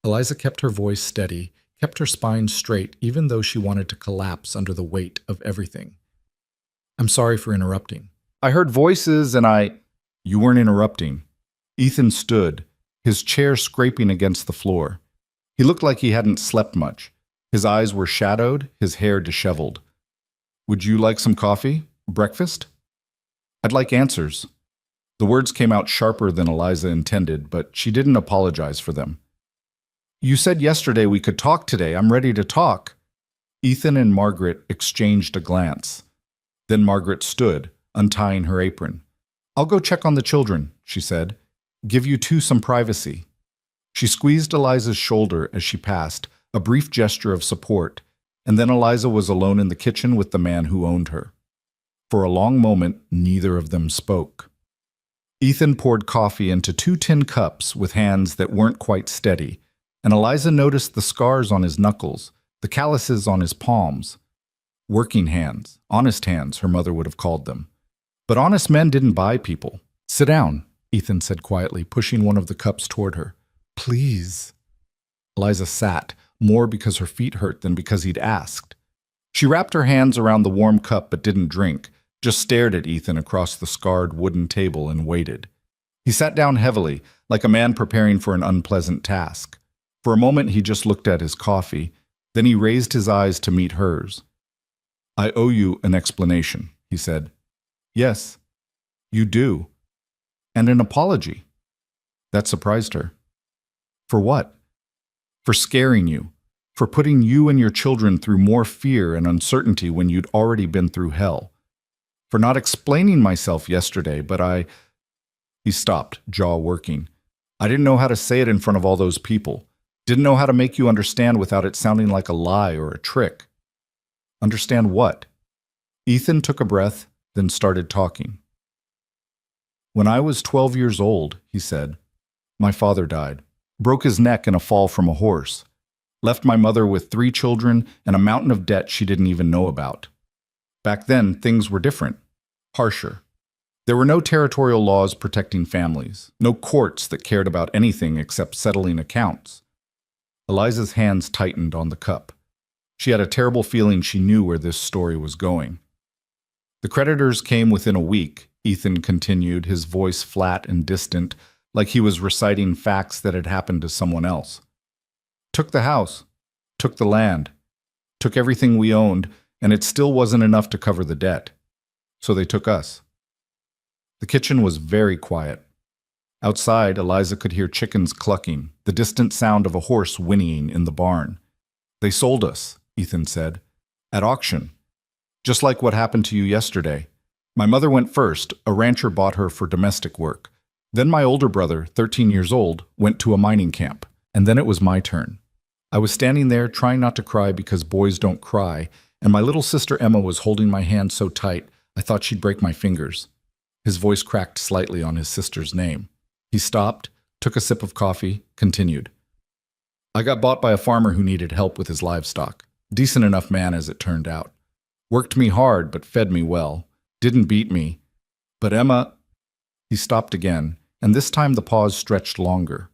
A: Eliza kept her voice steady, kept her spine straight even though she wanted to collapse under the weight of everything. "I'm sorry for interrupting." "I heard voices and I—" "You weren't interrupting." Ethan stood, his chair scraping against the floor. He looked like he hadn't slept much. His eyes were shadowed, his hair disheveled. "Would you like some coffee? Breakfast?" "I'd like answers." The words came out sharper than Eliza intended, but she didn't apologize for them. "You said yesterday we could talk today. I'm ready to talk." Ethan and Margaret exchanged a glance. Then Margaret stood, untying her apron. "I'll go check on the children," she said. "Give you two some privacy." She squeezed Eliza's shoulder as she passed, a brief gesture of support, and then Eliza was alone in the kitchen with the man who owned her. For a long moment, neither of them spoke. Ethan poured coffee into 2 tin cups with hands that weren't quite steady, and Eliza noticed the scars on his knuckles, the calluses on his palms. Working hands, honest hands, her mother would have called them. But honest men didn't buy people. "Sit down," Ethan said quietly, pushing one of the cups toward her. "Please." Eliza sat, more because her feet hurt than because he'd asked. She wrapped her hands around the warm cup but didn't drink, just stared at Ethan across the scarred wooden table and waited. He sat down heavily, like a man preparing for an unpleasant task. For a moment he just looked at his coffee, then he raised his eyes to meet hers. "I owe you an explanation," he said. "Yes, you do. And an apology." That surprised her. "For what?" "For scaring you. For putting you and your children through more fear and uncertainty when you'd already been through hell. For not explaining myself yesterday, but He stopped, jaw working. "I didn't know how to say it in front of all those people. Didn't know how to make you understand without it sounding like a lie or a trick. Understand what? Ethan took a breath, then started talking. When I was 12 years old, he said, my father died. Broke his neck in a fall from a horse. Left my mother with 3 children and a mountain of debt she didn't even know about. Back then, things were different, harsher. There were no territorial laws protecting families, no courts that cared about anything except settling accounts. Eliza's hands tightened on the cup. She had a terrible feeling she knew where this story was going. The creditors came within a week, Ethan continued, his voice flat and distant, like he was reciting facts that had happened to someone else. Took the house, took the land, took everything we owned, and it still wasn't enough to cover the debt. So they took us. The kitchen was very quiet. Outside, Eliza could hear chickens clucking, the distant sound of a horse whinnying in the barn. They sold us, Ethan said, at auction. Just like what happened to you yesterday. My mother went first. A rancher bought her for domestic work. Then my older brother, 13 years old, went to a mining camp. And then it was my turn. I was standing there trying not to cry because boys don't cry, and my little sister Emma was holding my hand so tight I thought she'd break my fingers. His voice cracked slightly on his sister's name. He stopped, took a sip of coffee, continued. I got bought by a farmer who needed help with his livestock. Decent enough man as it turned out. Worked me hard but fed me well. Didn't beat me. But Emma... He stopped again, and this time the pause stretched longer.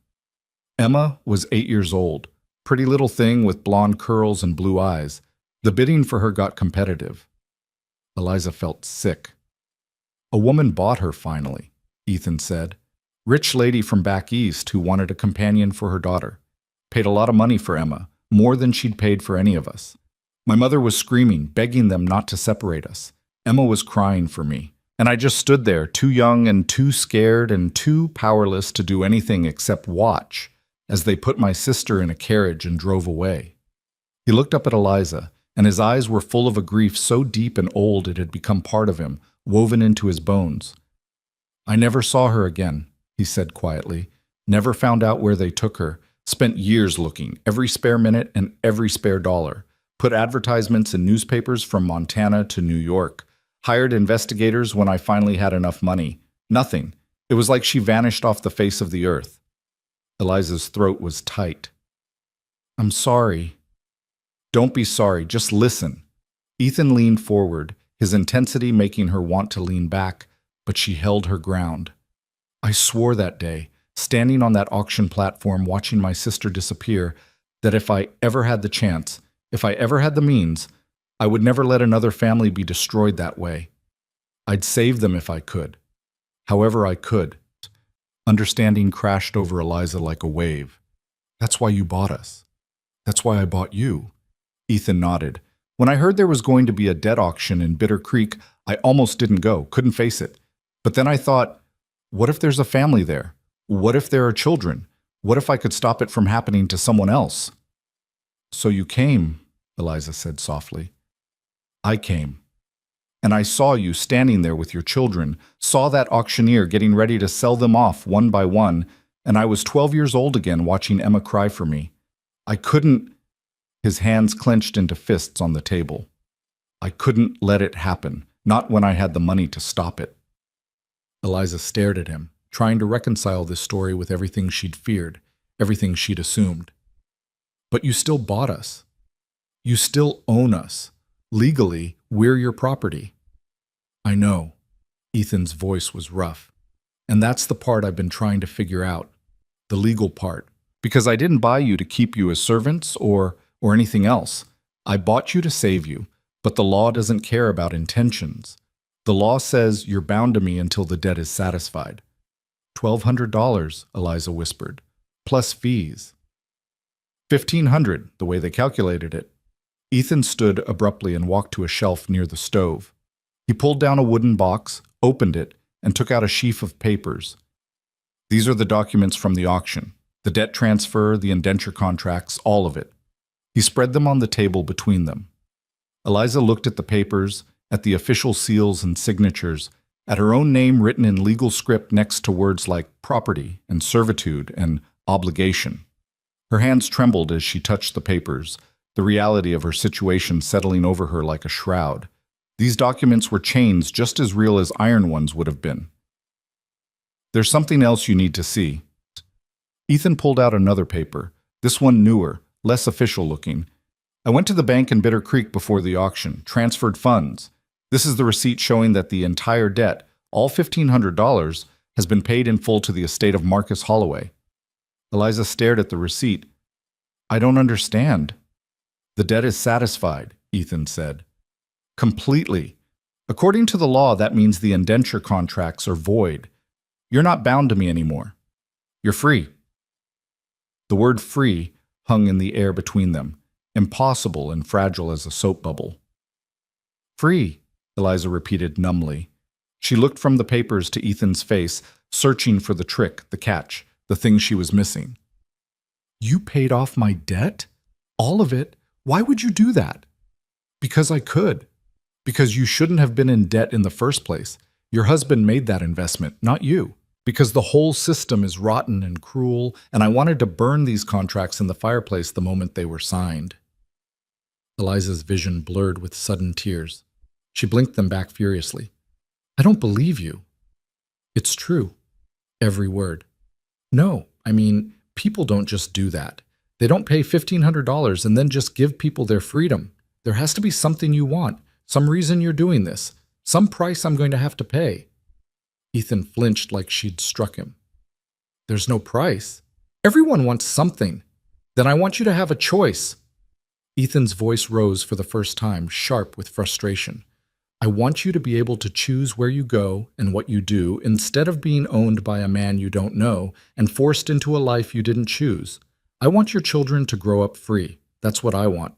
A: Emma was 8 years old, pretty little thing with blonde curls and blue eyes. The bidding for her got competitive. Eliza felt sick. A woman bought her finally, Ethan said. Rich lady from back east who wanted a companion for her daughter. Paid a lot of money for Emma, more than she'd paid for any of us. My mother was screaming, begging them not to separate us. Emma was crying for me. And I just stood there, too young and too scared and too powerless to do anything except watch as they put my sister in a carriage and drove away. He looked up at Eliza, and his eyes were full of a grief so deep and old it had become part of him, woven into his bones. I never saw her again, he said quietly. Never found out where they took her. Spent years looking, every spare minute and every spare dollar. Put advertisements in newspapers from Montana to New York. Hired investigators when I finally had enough money. Nothing. It was like she vanished off the face of the earth. Eliza's throat was tight. I'm sorry. Don't be sorry, just listen. Ethan leaned forward, his intensity making her want to lean back, but she held her ground. I swore that day, standing on that auction platform watching my sister disappear, that if I ever had the chance, if I ever had the means, I would never let another family be destroyed that way. I'd save them if I could. However I could. Understanding crashed over Eliza like a wave. That's why you bought us. That's why I bought you. Ethan nodded. When I heard there was going to be a debt auction in Bitter Creek, I almost didn't go, couldn't face it. But then I thought, what if there's a family there? What if there are children? What if I could stop it from happening to someone else? So you came, Eliza said softly. I came. And I saw you standing there with your children, saw that auctioneer getting ready to sell them off one by one, and I was 12 years old again watching Emma cry for me. I couldn't... His hands clenched into fists on the table. I couldn't let it happen, not when I had the money to stop it. Eliza stared at him, trying to reconcile this story with everything she'd feared, everything she'd assumed. But you still bought us. You still own us. Legally, we're your property. I know. Ethan's voice was rough. And that's the part I've been trying to figure out. The legal part. Because I didn't buy you to keep you as servants or anything else. I bought you to save you, but the law doesn't care about intentions. The law says you're bound to me until the debt is satisfied. $1,200, Eliza whispered, plus fees. $1,500, the way they calculated it. Ethan stood abruptly and walked to a shelf near the stove. He pulled down a wooden box, opened it, and took out a sheaf of papers. These are the documents from the auction. The debt transfer, the indenture contracts, all of it. He spread them on the table between them. Eliza looked at the papers, at the official seals and signatures, at her own name written in legal script next to words like property and servitude and obligation. Her hands trembled as she touched the papers, the reality of her situation settling over her like a shroud. These documents were chains just as real as iron ones would have been. "There's something else you need to see." Ethan pulled out another paper, this one newer, less official looking. "I went to the bank in Bitter Creek before the auction, transferred funds. This is the receipt showing that the entire debt, all $1,500, has been paid in full to the estate of Marcus Holloway." Eliza stared at the receipt. "I don't understand." "The debt is satisfied," Ethan said. "Completely. According to the law, that means the indenture contracts are void. You're not bound to me anymore. You're free." The word free hung in the air between them, impossible and fragile as a soap bubble. "Free," Eliza repeated numbly. She looked from the papers to Ethan's face, searching for the trick, the catch, the thing she was missing. "You paid off my debt? All of it? Why would you do that?" "Because I could. Because you shouldn't have been in debt in the first place. Your husband made that investment, not you. Because the whole system is rotten and cruel, and I wanted to burn these contracts in the fireplace the moment they were signed." Eliza's vision blurred with sudden tears. She blinked them back furiously. "I don't believe you." "It's true. Every word." "No, I mean, people don't just do that. They don't pay $1,500 and then just give people their freedom. There has to be something you want, some reason you're doing this, some price I'm going to have to pay." Ethan flinched like she'd struck him. "There's no price. Everyone wants something. Then I want you to have a choice." Ethan's voice rose for the first time, sharp with frustration. "I want you to be able to choose where you go and what you do instead of being owned by a man you don't know and forced into a life you didn't choose. I want your children to grow up free. That's what I want."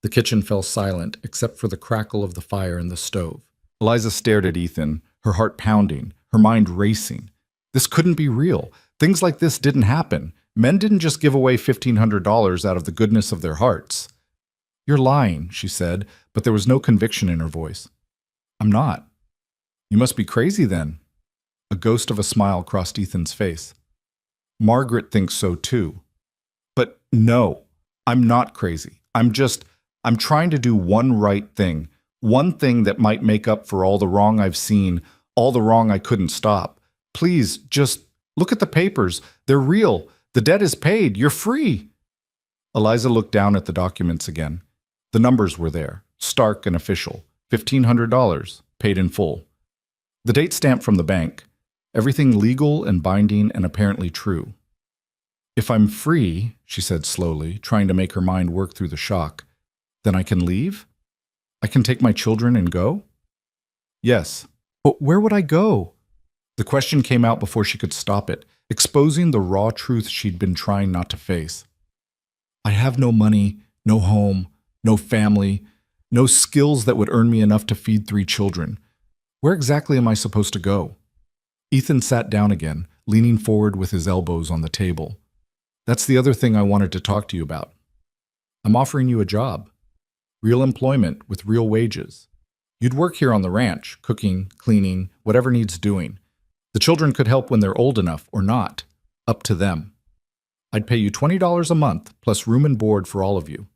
A: The kitchen fell silent except for the crackle of the fire in the stove. Eliza stared at Ethan, her heart pounding, her mind racing. This couldn't be real. Things like this didn't happen. Men didn't just give away $1,500 out of the goodness of their hearts. "You're lying," she said, but there was no conviction in her voice. "I'm not." "You must be crazy then." A ghost of a smile crossed Ethan's face. "Margaret thinks so too." "But no, I'm not crazy. I'm trying to do one right thing. One thing that might make up for all the wrong I've seen, all the wrong I couldn't stop. Please, just look at the papers. They're real. The debt is paid. You're free." Eliza looked down at the documents again. The numbers were there, stark and official. $1,500, paid in full. The date stamp from the bank. Everything legal and binding and apparently true. "If I'm free," she said slowly, trying to make her mind work through the shock, "then I can leave? I can take my children and go?" "Yes." "But where would I go?" The question came out before she could stop it, exposing the raw truth she'd been trying not to face. "I have no money, no home, no family, no skills that would earn me enough to feed 3 children. Where exactly am I supposed to go?" Ethan sat down again, leaning forward with his elbows on the table. "That's the other thing I wanted to talk to you about. I'm offering you a job. Real employment with real wages. You'd work here on the ranch, cooking, cleaning, whatever needs doing. The children could help when they're old enough or not. Up to them. I'd pay you $20 a month, plus room and board for all of you.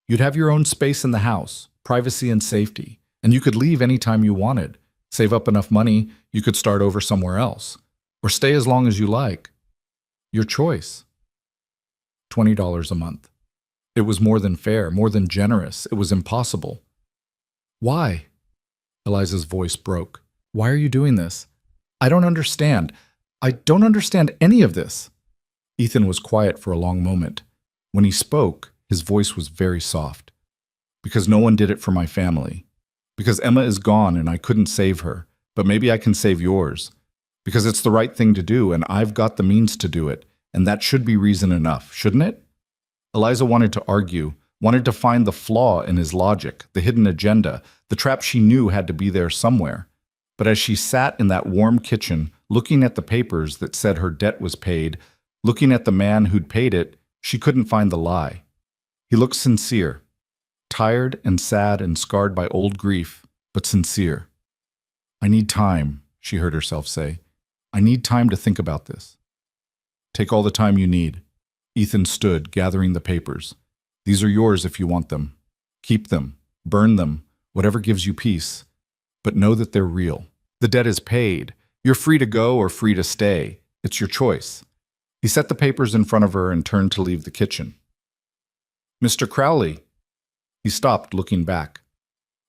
A: You'd have your own space in the house, privacy and safety, and you could leave anytime you wanted. Save up enough money, you could start over somewhere else. Or stay as long as you like. Your choice." $20 a month. It was more than fair, more than generous. It was impossible. "Why?" Eliza's voice broke. "Why are you doing this? I don't understand. I don't understand any of this." Ethan was quiet for a long moment. When he spoke, his voice was very soft. "Because no one did it for my family. Because Emma is gone and I couldn't save her, but maybe I can save yours. Because it's the right thing to do and I've got the means to do it, and that should be reason enough, shouldn't it?" Eliza wanted to argue, wanted to find the flaw in his logic, the hidden agenda, the trap she knew had to be there somewhere. But as she sat in that warm kitchen, looking at the papers that said her debt was paid, looking at the man who'd paid it, she couldn't find the lie. He looked sincere, tired and sad and scarred by old grief, but sincere. "I need time," she heard herself say. "I need time to think about this." "Take all the time you need." Ethan stood, gathering the papers. These are yours if you want them. Keep them, burn them, whatever gives you peace. But know that they're real. The debt is paid. You're free to go or free to stay. It's your choice. He set the papers in front of her and turned to leave the kitchen. Mr. Crowley. He stopped, looking back.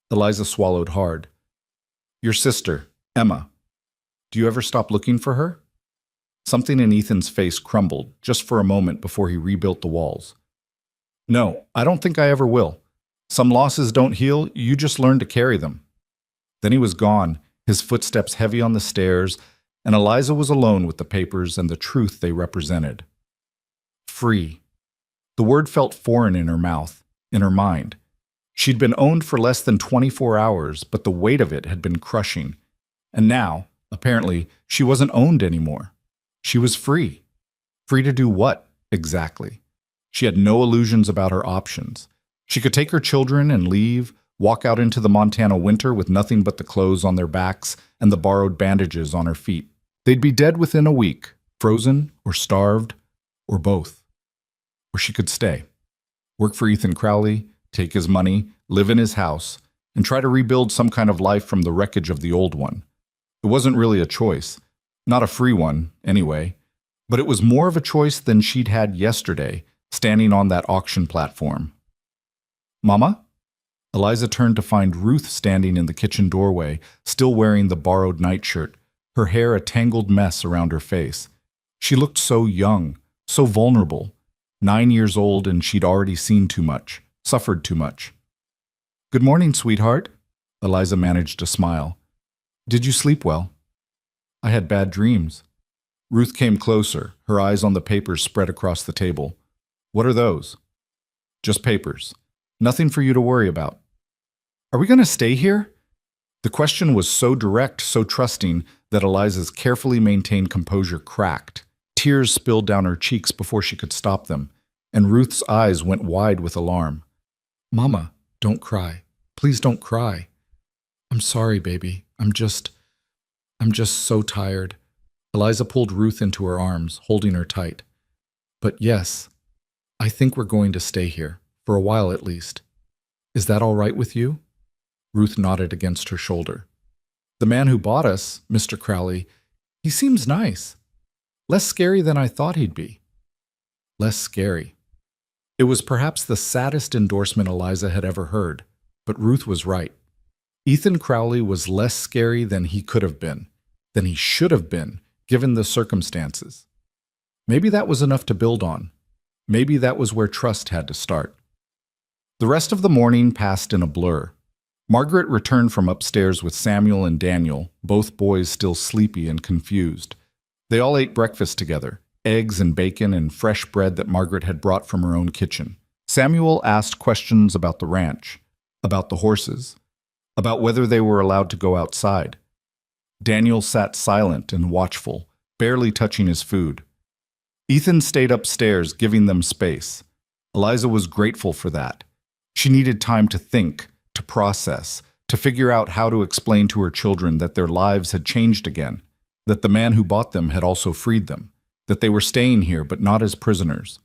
A: Eliza swallowed hard. Your sister, Emma. Do you ever stop looking for her? Something in Ethan's face crumbled, just for a moment before he rebuilt the walls. No, I don't think I ever will. Some losses don't heal, you just learn to carry them. Then he was gone, his footsteps heavy on the stairs, and Eliza was alone with the papers and the truth they represented. Free. The word felt foreign in her mouth, in her mind. She'd been owned for less than 24 hours, but the weight of it had been crushing. And now, apparently, she wasn't owned anymore. She was free. Free to do what, exactly? She had no illusions about her options. She could take her children and leave, walk out into the Montana winter with nothing but the clothes on their backs and the borrowed bandages on her feet. They'd be dead within a week, frozen or starved, or both. Or she could stay, work for Ethan Crowley, take his money, live in his house, and try to rebuild some kind of life from the wreckage of the old one. It wasn't really a choice. Not a free one, anyway, but it was more of a choice than she'd had yesterday, standing on that auction platform. Mama? Eliza turned to find Ruth standing in the kitchen doorway, still wearing the borrowed nightshirt, her hair a tangled mess around her face. She looked so young, so vulnerable. 9 years old, and she'd already seen too much, suffered too much. Good morning, sweetheart. Eliza managed to smile. Did you sleep well? I had bad dreams. Ruth came closer, her eyes on the papers spread across the table. What are those? Just papers. Nothing for you to worry about. Are we going to stay here? The question was so direct, so trusting, that Eliza's carefully maintained composure cracked. Tears spilled down her cheeks before she could stop them, and Ruth's eyes went wide with alarm. Mama, don't cry. Please don't cry. I'm sorry, baby. I'm just so tired. Eliza pulled Ruth into her arms, holding her tight. But yes, I think we're going to stay here, for a while at least. Is that all right with you? Ruth nodded against her shoulder. The man who bought us, Mr. Crowley, he seems nice. Less scary than I thought he'd be. Less scary. It was perhaps the saddest endorsement Eliza had ever heard, but Ruth was right. Ethan Crowley was less scary than he could have been, than he should have been, given the circumstances. Maybe that was enough to build on. Maybe that was where trust had to start. The rest of the morning passed in a blur. Margaret returned from upstairs with Samuel and Daniel, both boys still sleepy and confused. They all ate breakfast together, eggs and bacon and fresh bread that Margaret had brought from her own kitchen. Samuel asked questions about the ranch, about the horses, about whether they were allowed to go outside. Daniel sat silent and watchful, barely touching his food. Ethan stayed upstairs, giving them space. Eliza was grateful for that. She needed time to think, to process, to figure out how to explain to her children that their lives had changed again, that the man who bought them had also freed them, that they were staying here but not as prisoners.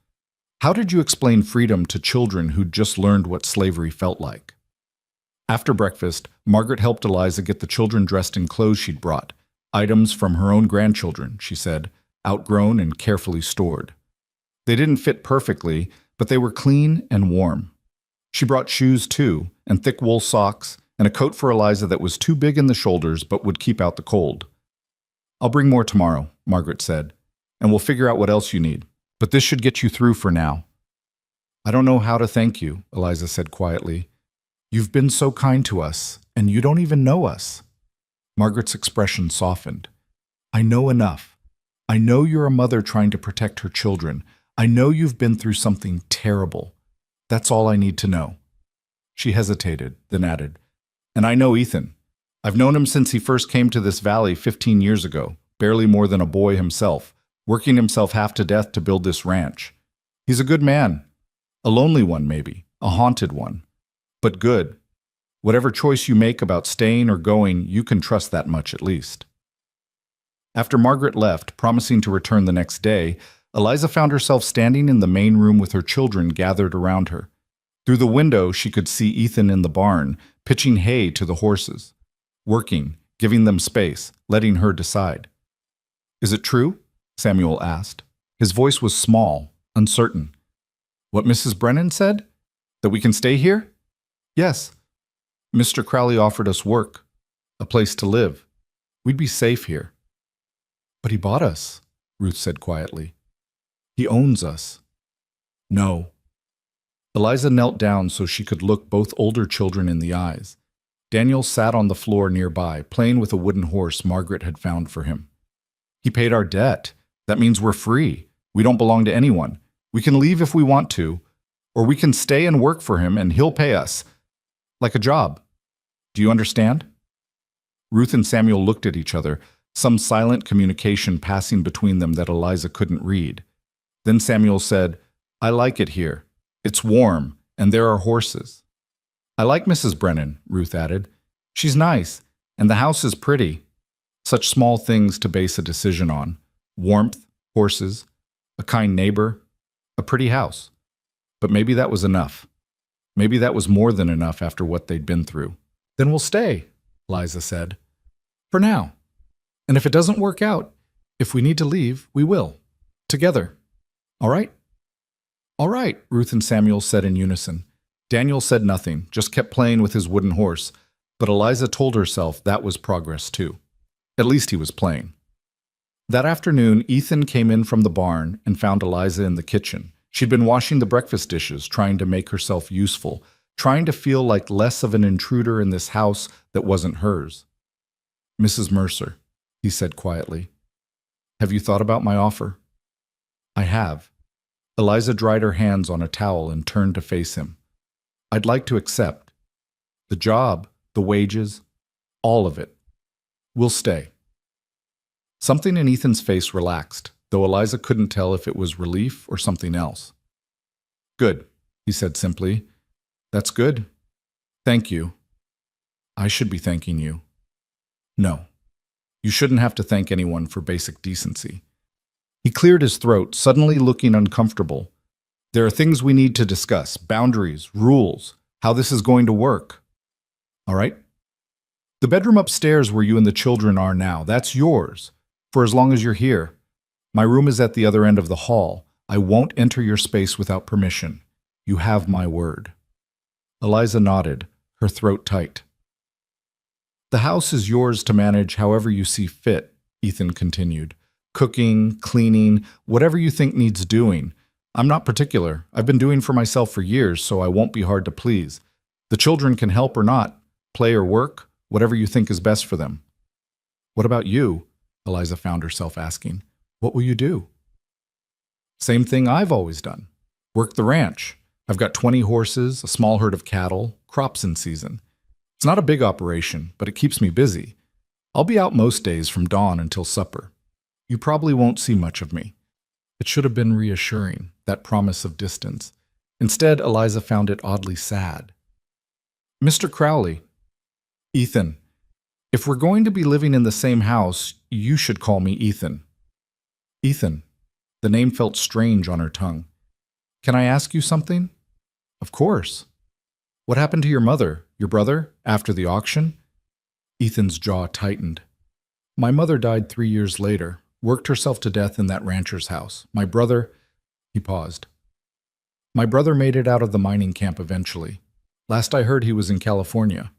A: How did you explain freedom to children who'd just learned what slavery felt like? After breakfast, Margaret helped Eliza get the children dressed in clothes she'd brought, items from her own grandchildren, she said, outgrown and carefully stored. They didn't fit perfectly, but they were clean and warm. She brought shoes too, and thick wool socks, and a coat for Eliza that was too big in the shoulders but would keep out the cold. I'll bring more tomorrow, Margaret said, and we'll figure out what else you need, but this should get you through for now. I don't know how to thank you, Eliza said quietly. You've been so kind to us, and you don't even know us. Margaret's expression softened. I know enough. I know you're a mother trying to protect her children. I know you've been through something terrible. That's all I need to know. She hesitated, then added, and I know Ethan. I've known him since he first came to this valley 15 years ago, barely more than a boy himself, working himself half to death to build this ranch. He's a good man. A lonely one, maybe. A haunted one. But good. Whatever choice you make about staying or going, you can trust that much at least. After Margaret left, promising to return the next day, Eliza found herself standing in the main room with her children gathered around her. Through the window, she could see Ethan in the barn, pitching hay to the horses, working, giving them space, letting her decide. "Is it true?" Samuel asked. His voice was small, uncertain. "What Mrs. Brennan said? That we can stay here?" "Yes. Mr. Crowley offered us work, a place to live. We'd be safe here." "But he bought us," Ruth said quietly. "He owns us." "No." Eliza knelt down so she could look both older children in the eyes. Daniel sat on the floor nearby, playing with a wooden horse Margaret had found for him. "He paid our debt. That means we're free. We don't belong to anyone. We can leave if we want to, or we can stay and work for him and he'll pay us. Like a job. Do you understand?" Ruth and Samuel looked at each other, some silent communication passing between them that Eliza couldn't read. Then Samuel said, "I like it here. It's warm, and there are horses." "I like Mrs. Brennan," Ruth added. "She's nice, and the house is pretty." Such small things to base a decision on. Warmth, horses, a kind neighbor, a pretty house. But maybe that was enough. Maybe that was more than enough after what they'd been through. "Then we'll stay," Eliza said. "For now. And if it doesn't work out, if we need to leave, we will. Together. All right?" "All right," Ruth and Samuel said in unison. Daniel said nothing, just kept playing with his wooden horse, but Eliza told herself that was progress too. At least he was playing. That afternoon, Ethan came in from the barn and found Eliza in the kitchen. She'd been washing the breakfast dishes, trying to make herself useful, trying to feel like less of an intruder in this house that wasn't hers. "Mrs. Mercer," he said quietly, "have you thought about my offer?" "I have." Eliza dried her hands on a towel and turned to face him. "I'd like to accept. The job, the wages, all of it. We'll stay." Something in Ethan's face relaxed, though Eliza couldn't tell if it was relief or something else. "Good," he said simply. "That's good. Thank you." "I should be thanking you." "No. You shouldn't have to thank anyone for basic decency." He cleared his throat, suddenly looking uncomfortable. "There are things we need to discuss, boundaries, rules, how this is going to work. All right? The bedroom upstairs where you and the children are now, that's yours, for as long as you're here. My room is at the other end of the hall. I won't enter your space without permission. You have my word." Eliza nodded, her throat tight. "The house is yours to manage however you see fit," Ethan continued. "Cooking, cleaning, whatever you think needs doing. I'm not particular. I've been doing for myself for years, so I won't be hard to please. The children can help or not, play or work, whatever you think is best for them." "What about you?" Eliza found herself asking. "What will you do?" "Same thing I've always done. Work the ranch. I've got 20 horses, a small herd of cattle, crops in season. It's not a big operation, but it keeps me busy. I'll be out most days from dawn until supper. You probably won't see much of me." It should have been reassuring, that promise of distance. Instead, Eliza found it oddly sad. "Mr. Crowley." "Ethan. If we're going to be living in the same house, you should call me Ethan." "Ethan." The name felt strange on her tongue. "Can I ask you something?" "Of course." "What happened to your mother, your brother, after the auction?" Ethan's jaw tightened. "My mother died 3 years later, worked herself to death in that rancher's house. My brother—" He paused. "My brother made it out of the mining camp eventually. Last I heard, he was in California.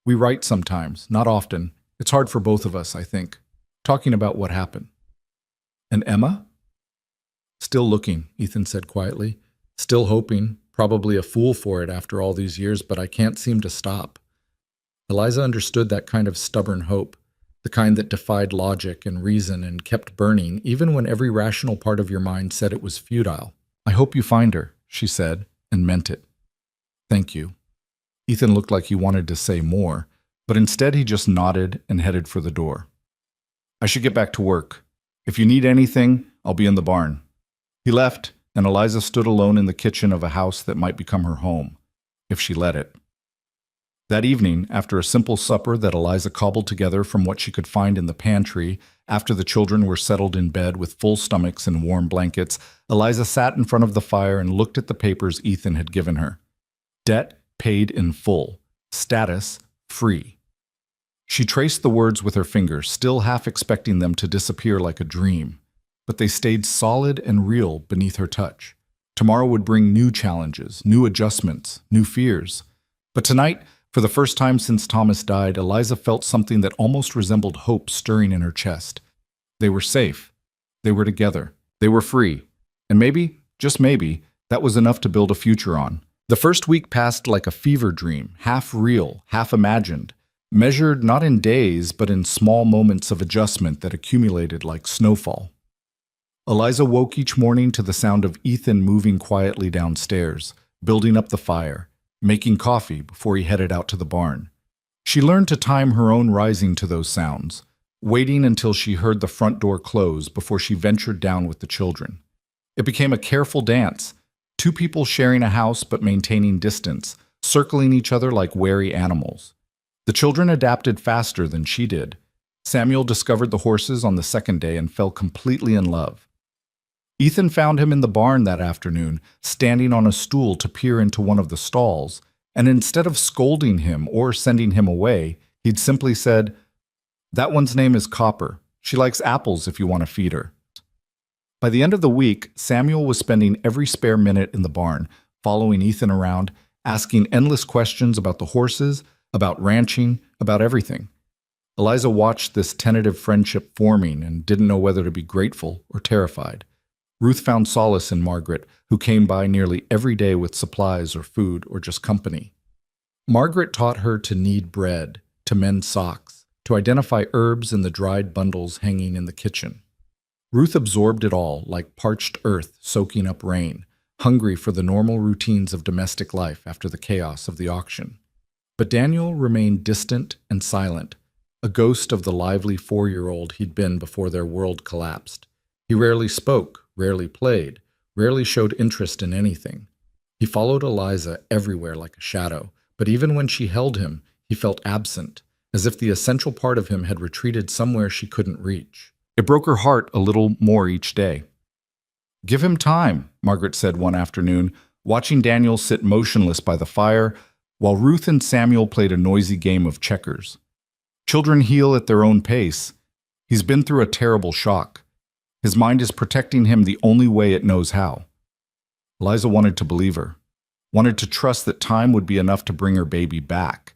A: We write sometimes, not often. It's hard for both of us, I think, talking about what happened." "And Emma?" "Still looking," Ethan said quietly. "Still hoping, probably a fool for it after all these years, but I can't seem to stop." Eliza understood that kind of stubborn hope, the kind that defied logic and reason and kept burning even when every rational part of your mind said it was futile. "I hope you find her," she said, and meant it. "Thank you." Ethan looked like he wanted to say more, but instead he just nodded and headed for the door. "I should get back to work. If you need anything, I'll be in the barn." He left, and Eliza stood alone in the kitchen of a house that might become her home, if she let it. That evening, after a simple supper that Eliza cobbled together from what she could find in the pantry, after the children were settled in bed with full stomachs and warm blankets, Eliza sat in front of the fire and looked at the papers Ethan had given her. Debt paid in full. Status free. She traced the words with her finger, still half expecting them to disappear like a dream. But they stayed solid and real beneath her touch. Tomorrow would bring new challenges, new adjustments, new fears. But tonight, for the first time since Thomas died, Eliza felt something that almost resembled hope stirring in her chest. They were safe. They were together. They were free. And maybe, just maybe, that was enough to build a future on. The first week passed like a fever dream, half real, half imagined, measured not in days, but in small moments of adjustment that accumulated like snowfall. Eliza woke each morning to the sound of Ethan moving quietly downstairs, building up the fire, making coffee before he headed out to the barn. She learned to time her own rising to those sounds, waiting until she heard the front door close before she ventured down with the children. It became a careful dance, two people sharing a house but maintaining distance, circling each other like wary animals. The children adapted faster than she did. Samuel discovered the horses on the second day and fell completely in love. Ethan found him in the barn that afternoon, standing on a stool to peer into one of the stalls, and instead of scolding him or sending him away, he'd simply said, "That one's name is Copper. She likes apples if you want to feed her." By the end of the week, Samuel was spending every spare minute in the barn, following Ethan around, asking endless questions about the horses, about ranching, about everything. Eliza watched this tentative friendship forming and didn't know whether to be grateful or terrified. Ruth found solace in Margaret, who came by nearly every day with supplies or food or just company. Margaret taught her to knead bread, to mend socks, to identify herbs in the dried bundles hanging in the kitchen. Ruth absorbed it all like parched earth soaking up rain, hungry for the normal routines of domestic life after the chaos of the auction. But Daniel remained distant and silent, a ghost of the lively 4-year-old he'd been before their world collapsed. He rarely spoke, rarely played, rarely showed interest in anything. He followed Eliza everywhere like a shadow, but even when she held him, he felt absent, as if the essential part of him had retreated somewhere she couldn't reach. It broke her heart a little more each day. "Give him time," Margaret said one afternoon, watching Daniel sit motionless by the fire, while Ruth and Samuel played a noisy game of checkers. "Children heal at their own pace. He's been through a terrible shock. His mind is protecting him the only way it knows how." Eliza wanted to believe her, wanted to trust that time would be enough to bring her baby back.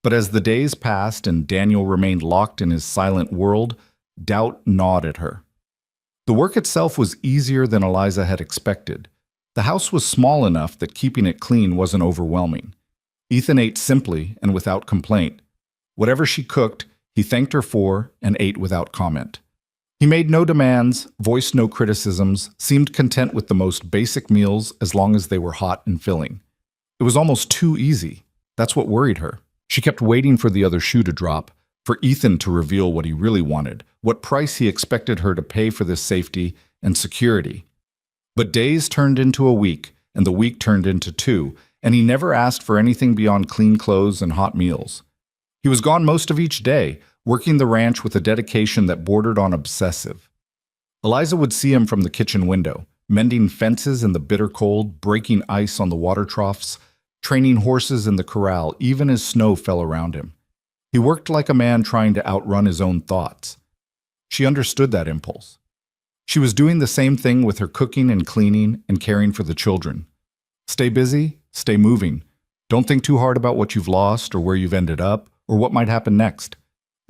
A: But as the days passed and Daniel remained locked in his silent world, doubt gnawed at her. The work itself was easier than Eliza had expected. The house was small enough that keeping it clean wasn't overwhelming. Ethan ate simply and without complaint. Whatever she cooked, he thanked her for and ate without comment. He made no demands, voiced no criticisms, seemed content with the most basic meals as long as they were hot and filling. It was almost too easy. That's what worried her. She kept waiting for the other shoe to drop, for Ethan to reveal what he really wanted, what price he expected her to pay for this safety and security. But days turned into a week, and the week turned into 2, and he never asked for anything beyond clean clothes and hot meals. He was gone most of each day, working the ranch with a dedication that bordered on obsessive. Eliza would see him from the kitchen window, mending fences in the bitter cold, breaking ice on the water troughs, training horses in the corral even as snow fell around him. He worked like a man trying to outrun his own thoughts. She understood that impulse. She was doing the same thing with her cooking and cleaning and caring for the children. Stay busy, stay moving. Don't think too hard about what you've lost or where you've ended up or what might happen next.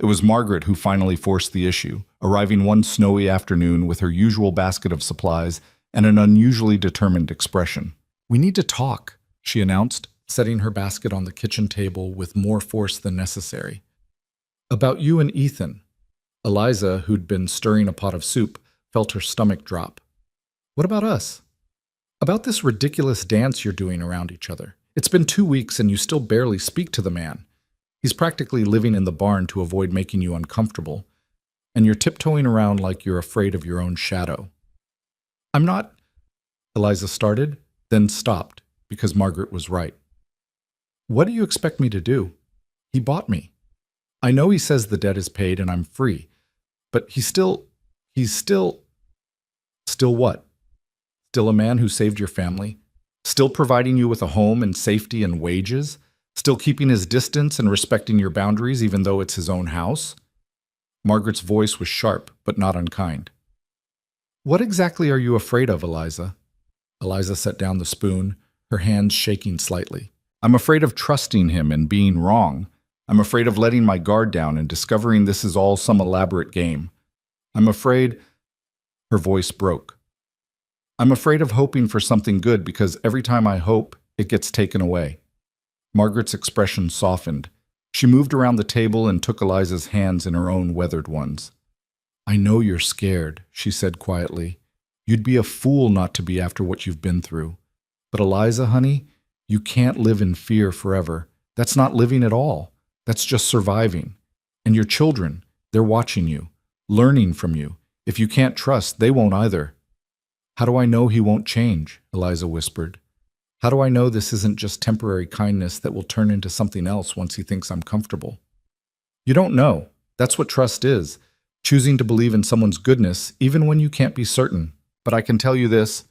A: It was Margaret who finally forced the issue, arriving one snowy afternoon with her usual basket of supplies and an unusually determined expression. "We need to talk," she announced, setting her basket on the kitchen table with more force than necessary. "About you and Ethan." Eliza, who'd been stirring a pot of soup, felt her stomach drop. "What about us?" "About this ridiculous dance you're doing around each other. It's been 2 weeks and you still barely speak to the man. He's practically living in the barn to avoid making you uncomfortable, and you're tiptoeing around like you're afraid of your own shadow." "I'm not," Eliza started, then stopped because Margaret was right. "What do you expect me to do?" He bought me. I know he says the debt is paid and I'm free, but he's still what? Still a man who saved your family? Still providing you with a home and safety and wages? Still keeping his distance and respecting your boundaries even though it's his own house? Margaret's voice was sharp, but not unkind. What exactly are you afraid of, Eliza? Eliza set down the spoon, her hands shaking slightly. I'm afraid of trusting him and being wrong. I'm afraid of letting my guard down and discovering this is all some elaborate game. I'm afraid... Her voice broke. I'm afraid of hoping for something good because every time I hope, it gets taken away. Margaret's expression softened. She moved around the table and took Eliza's hands in her own weathered ones. I know you're scared, she said quietly. You'd be a fool not to be after what you've been through. But Eliza, honey, you can't live in fear forever. That's not living at all. That's just surviving. And your children, they're watching you, learning from you. If you can't trust, they won't either. How do I know he won't change? Eliza whispered. How do I know this isn't just temporary kindness that will turn into something else once he thinks I'm comfortable? You don't know. That's what trust is. Choosing to believe in someone's goodness, even when you can't be certain. But I can tell you this.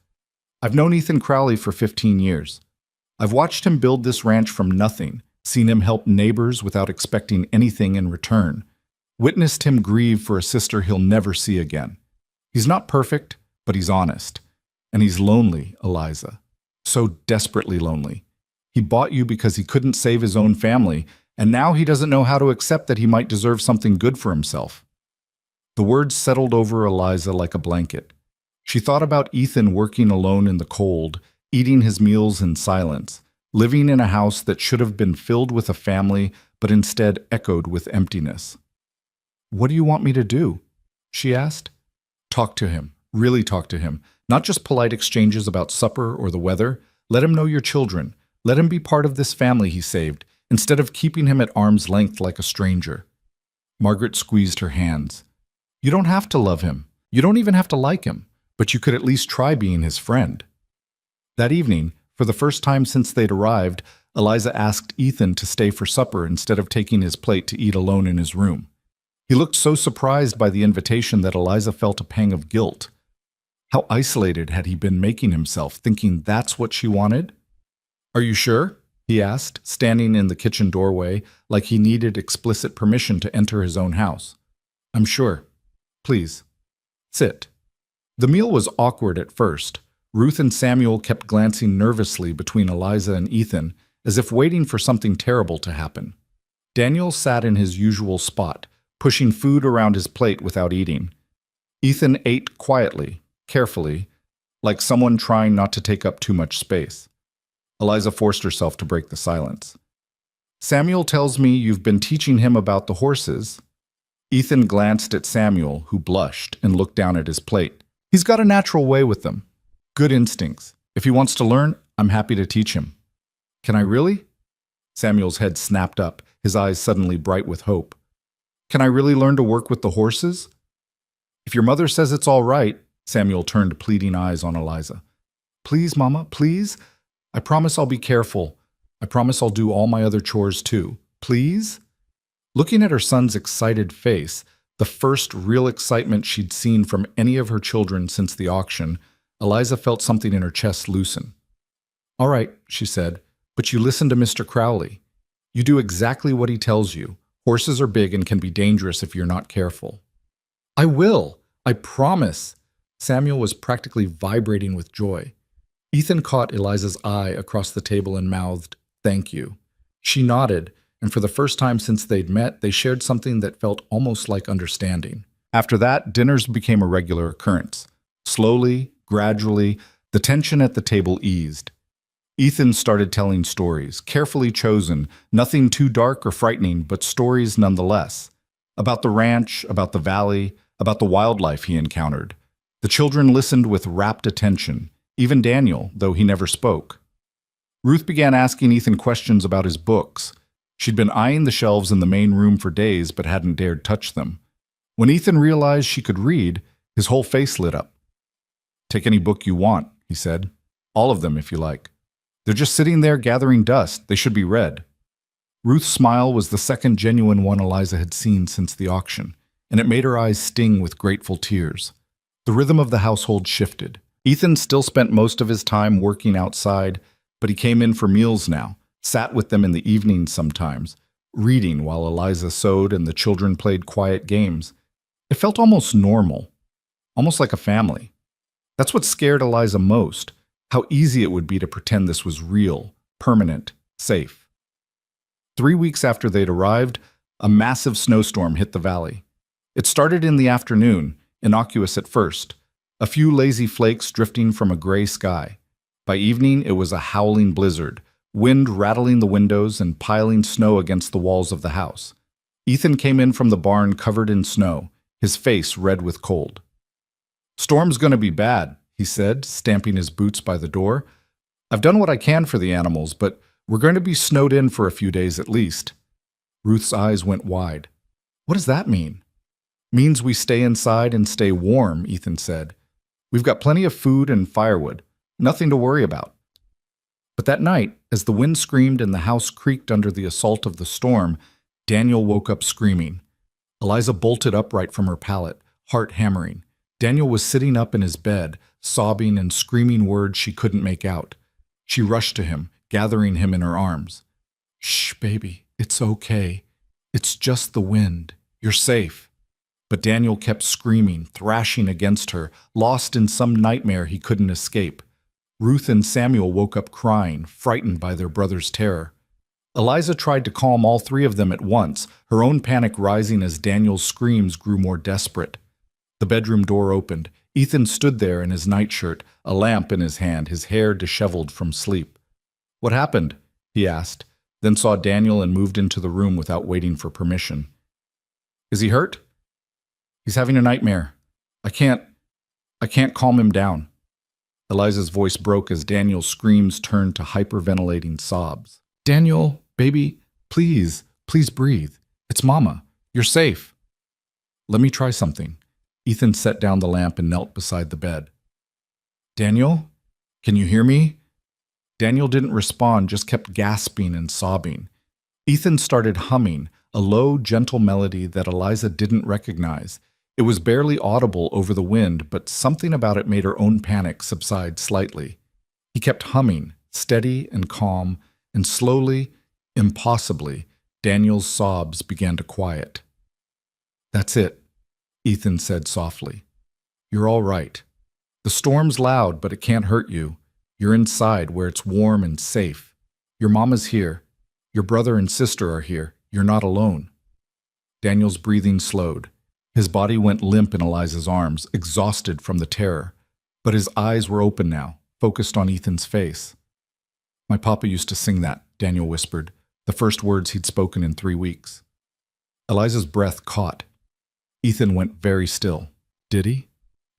A: I've known Ethan Crowley for 15 years. I've watched him build this ranch from nothing, seen him help neighbors without expecting anything in return, witnessed him grieve for a sister he'll never see again. He's not perfect, but he's honest. And he's lonely, Eliza. So desperately lonely. He bought you because he couldn't save his own family, and now he doesn't know how to accept that he might deserve something good for himself. The words settled over Eliza like a blanket. She thought about Ethan working alone in the cold, eating his meals in silence, living in a house that should have been filled with a family, but instead echoed with emptiness. What do you want me to do? She asked. Talk to him. Really talk to him. Not just polite exchanges about supper or the weather. Let him know your children. Let him be part of this family he saved, instead of keeping him at arm's length like a stranger. Margaret squeezed her hands. You don't have to love him. You don't even have to like him, but you could at least try being his friend. That evening, for the first time since they'd arrived, Eliza asked Ethan to stay for supper instead of taking his plate to eat alone in his room. He looked so surprised by the invitation that Eliza felt a pang of guilt. How isolated had he been making himself, thinking that's what she wanted? Are you sure? He asked, standing in the kitchen doorway like he needed explicit permission to enter his own house. I'm sure. Please, sit. The meal was awkward at first. Ruth and Samuel kept glancing nervously between Eliza and Ethan, as if waiting for something terrible to happen. Daniel sat in his usual spot, pushing food around his plate without eating. Ethan ate quietly, carefully, like someone trying not to take up too much space. Eliza forced herself to break the silence. Samuel tells me you've been teaching him about the horses. Ethan glanced at Samuel, who blushed and looked down at his plate. He's got a natural way with them. Good instincts. If he wants to learn, I'm happy to teach him. Can I really? Samuel's head snapped up, his eyes suddenly bright with hope. Can I really learn to work with the horses? If your mother says it's all right, Samuel turned pleading eyes on Eliza. Please, Mama, please? I promise I'll be careful. I promise I'll do all my other chores too. Please? Looking at her son's excited face, the first real excitement she'd seen from any of her children since the auction, Eliza felt something in her chest loosen. All right, she said, but you listen to Mr. Crowley. You do exactly what he tells you. Horses are big and can be dangerous if you're not careful. I will. I promise. Samuel was practically vibrating with joy. Ethan caught Eliza's eye across the table and mouthed, "Thank you." She nodded, and for the first time since they'd met, they shared something that felt almost like understanding. After that, dinners became a regular occurrence. Slowly, gradually, the tension at the table eased. Ethan started telling stories, carefully chosen, nothing too dark or frightening, but stories nonetheless. About the ranch, about the valley, about the wildlife he encountered. The children listened with rapt attention, even Daniel, though he never spoke. Ruth began asking Ethan questions about his books. She'd been eyeing the shelves in the main room for days but hadn't dared touch them. When Ethan realized she could read, his whole face lit up. Take any book you want, he said. All of them, if you like. They're just sitting there gathering dust. They should be read. Ruth's smile was the second genuine one Eliza had seen since the auction, and it made her eyes sting with grateful tears. The rhythm of the household shifted. Ethan still spent most of his time working outside, but he came in for meals now, sat with them in the evenings sometimes, reading while Eliza sewed and the children played quiet games. It felt almost normal, almost like a family. That's what scared Eliza most, how easy it would be to pretend this was real, permanent, safe. 3 weeks after they'd arrived, a massive snowstorm hit the valley. It started in the afternoon, innocuous at first, a few lazy flakes drifting from a gray sky. By evening, it was a howling blizzard, wind rattling the windows and piling snow against the walls of the house. Ethan came in from the barn covered in snow, his face red with cold. "Storm's gonna be bad," he said, stamping his boots by the door. "I've done what I can for the animals, but we're going to be snowed in for a few days at least." Ruth's eyes went wide. "What does that mean?" "Means we stay inside and stay warm," Ethan said. "We've got plenty of food and firewood. Nothing to worry about." But that night, as the wind screamed and the house creaked under the assault of the storm, Daniel woke up screaming. Eliza bolted upright from her pallet, heart hammering. Daniel was sitting up in his bed, sobbing and screaming words she couldn't make out. She rushed to him, gathering him in her arms. "Shh, baby, it's okay. It's just the wind. You're safe." But Daniel kept screaming, thrashing against her, lost in some nightmare he couldn't escape. Ruth and Samuel woke up crying, frightened by their brother's terror. Eliza tried to calm all three of them at once, her own panic rising as Daniel's screams grew more desperate. The bedroom door opened. Ethan stood there in his nightshirt, a lamp in his hand, his hair disheveled from sleep. "What happened?" he asked, then saw Daniel and moved into the room without waiting for permission. "Is he hurt?" "He's having a nightmare. I can't calm him down." Eliza's voice broke as Daniel's screams turned to hyperventilating sobs. "Daniel, baby, please breathe. It's Mama. You're safe." "Let me try something." Ethan set down the lamp and knelt beside the bed. "Daniel, can you hear me?" Daniel didn't respond, just kept gasping and sobbing. Ethan started humming, a low, gentle melody that Eliza didn't recognize. It was barely audible over the wind, but something about it made her own panic subside slightly. He kept humming, steady and calm, and slowly, impossibly, Daniel's sobs began to quiet. "That's it," Ethan said softly. "You're all right. The storm's loud, but it can't hurt you. You're inside where it's warm and safe. Your mama's here. Your brother and sister are here. You're not alone." Daniel's breathing slowed. His body went limp in Eliza's arms, exhausted from the terror. But his eyes were open now, focused on Ethan's face. "My papa used to sing that," Daniel whispered, the first words he'd spoken in 3 weeks. Eliza's breath caught. Ethan went very still. "Did he?"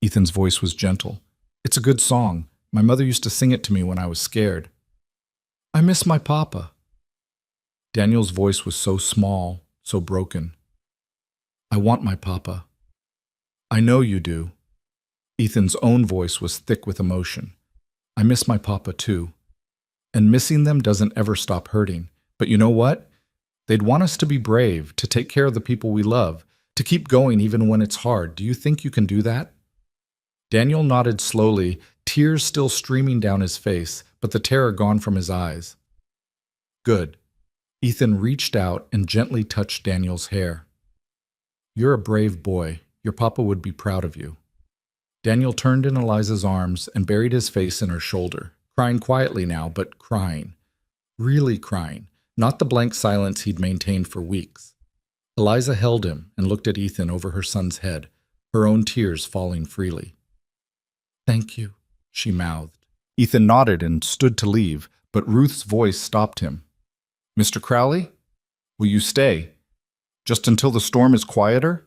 A: Ethan's voice was gentle. "It's a good song. My mother used to sing it to me when I was scared." "I miss my papa." Daniel's voice was so small, so broken. "I want my papa." "I know you do." Ethan's own voice was thick with emotion. "I miss my papa too. And missing them doesn't ever stop hurting. But you know what? They'd want us to be brave, to take care of the people we love, to keep going even when it's hard. Do you think you can do that?" Daniel nodded slowly, tears still streaming down his face, but the terror gone from his eyes. "Good." Ethan reached out and gently touched Daniel's hair. "You're a brave boy. Your papa would be proud of you." Daniel turned in Eliza's arms and buried his face in her shoulder, crying quietly now, but crying. Really crying, not the blank silence he'd maintained for weeks. Eliza held him and looked at Ethan over her son's head, her own tears falling freely. "Thank you," she mouthed. Ethan nodded and stood to leave, but Ruth's voice stopped him. "Mr. Crowley, will you stay? Just until the storm is quieter?"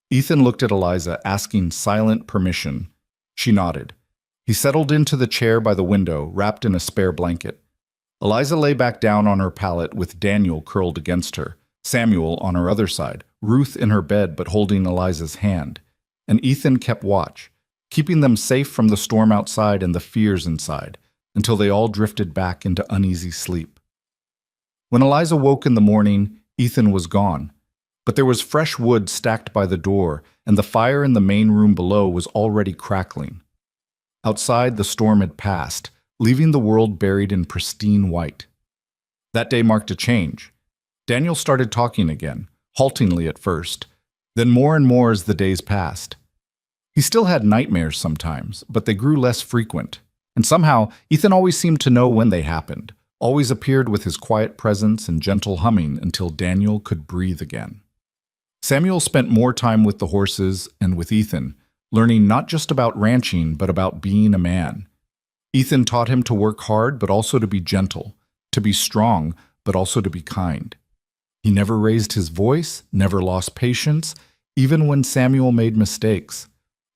A: Ethan looked at Eliza, asking silent permission. She nodded. He settled into the chair by the window, wrapped in a spare blanket. Eliza lay back down on her pallet with Daniel curled against her, Samuel on her other side, Ruth in her bed but holding Eliza's hand. And Ethan kept watch, keeping them safe from the storm outside and the fears inside, until they all drifted back into uneasy sleep. When Eliza woke in the morning, Ethan was gone. But there was fresh wood stacked by the door, and the fire in the main room below was already crackling. Outside, the storm had passed, leaving the world buried in pristine white. That day marked a change. Daniel started talking again, haltingly at first, then more and more as the days passed. He still had nightmares sometimes, but they grew less frequent. And somehow, Ethan always seemed to know when they happened, always appeared with his quiet presence and gentle humming until Daniel could breathe again. Samuel spent more time with the horses and with Ethan, learning not just about ranching, but about being a man. Ethan taught him to work hard, but also to be gentle, to be strong, but also to be kind. He never raised his voice, never lost patience, even when Samuel made mistakes.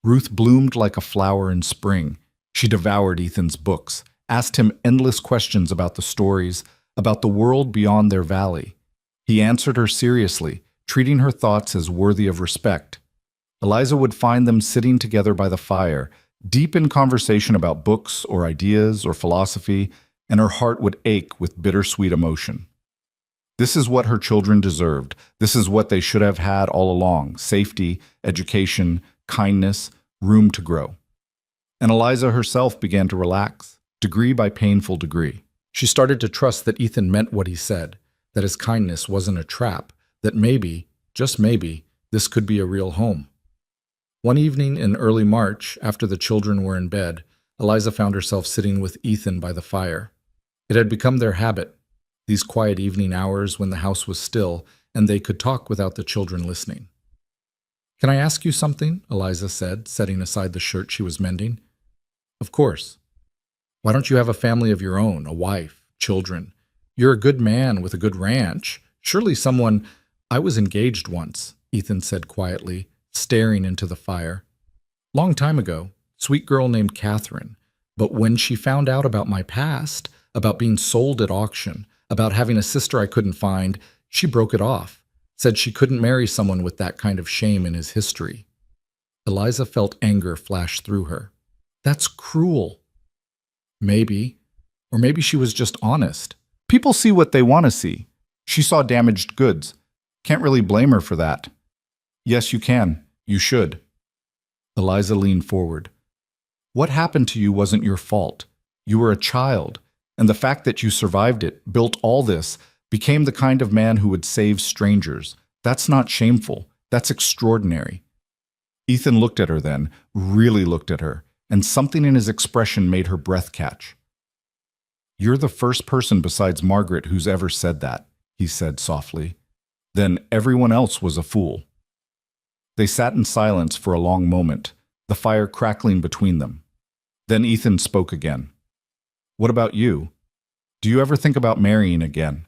A: Ruth bloomed like a flower in spring. She devoured Ethan's books, asked him endless questions about the stories, about the world beyond their valley. He answered her seriously, treating her thoughts as worthy of respect. Eliza would find them sitting together by the fire, deep in conversation about books or ideas or philosophy, and her heart would ache with bittersweet emotion. This is what her children deserved. This is what they should have had all along: safety, education, kindness, room to grow. And Eliza herself began to relax, degree by painful degree. She started to trust that Ethan meant what he said, that his kindness wasn't a trap, that maybe, just maybe, this could be a real home. One evening in early March, after the children were in bed, Eliza found herself sitting with Ethan by the fire. It had become their habit, these quiet evening hours when the house was still and they could talk without the children listening. "Can I ask you something?" Eliza said, setting aside the shirt she was mending. "Of course. Why don't you have a family of your own, a wife, children? You're a good man with a good ranch. Surely someone—" "I was engaged once," Ethan said quietly, staring into the fire. "Long time ago, sweet girl named Catherine. But when she found out about my past, about being sold at auction, about having a sister I couldn't find, she broke it off, said she couldn't marry someone with that kind of shame in his history." Eliza felt anger flash through her. "That's cruel." "Maybe. Or maybe she was just honest. People see what they want to see. She saw damaged goods. Can't really blame her for that." "Yes, you can. You should." Eliza leaned forward. "What happened to you wasn't your fault. You were a child, and the fact that you survived it, built all this, became the kind of man who would save strangers. That's not shameful. That's extraordinary." Ethan looked at her then, really looked at her, and something in his expression made her breath catch. "You're the first person besides Margaret who's ever said that," he said softly. "Then everyone else was a fool." They sat in silence for a long moment, the fire crackling between them. Then Ethan spoke again. "What about you? Do you ever think about marrying again?"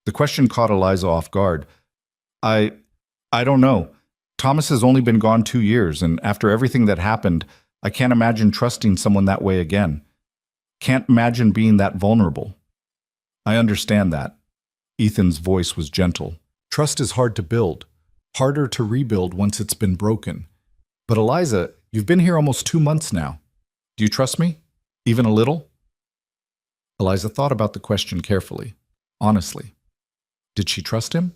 A: The question caught Eliza off guard. I don't know. Thomas has only been gone 2 years, and after everything that happened, I can't imagine trusting someone that way again. Can't imagine being that vulnerable." "I understand that." Ethan's voice was gentle. "Trust is hard to build, harder to rebuild once it's been broken. But Eliza, you've been here almost 2 months now. Do you trust me? Even a little?" Eliza thought about the question carefully, honestly. Did she trust him?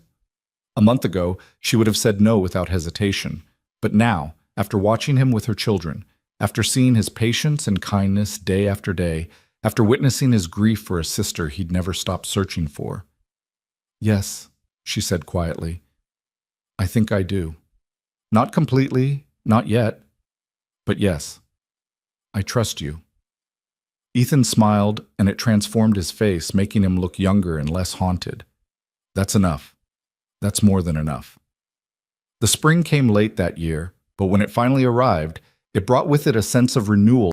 A: A month ago, she would have said no without hesitation. But now, after watching him with her children, after seeing his patience and kindness day after day, after witnessing his grief for a sister he'd never stopped searching for, "Yes," she said quietly, "I think I do. Not completely, not yet, but yes, I trust you." Ethan smiled, and it transformed his face, making him look younger and less haunted. "That's enough. That's more than enough." The spring came late that year, but when it finally arrived, it brought with it a sense of renewal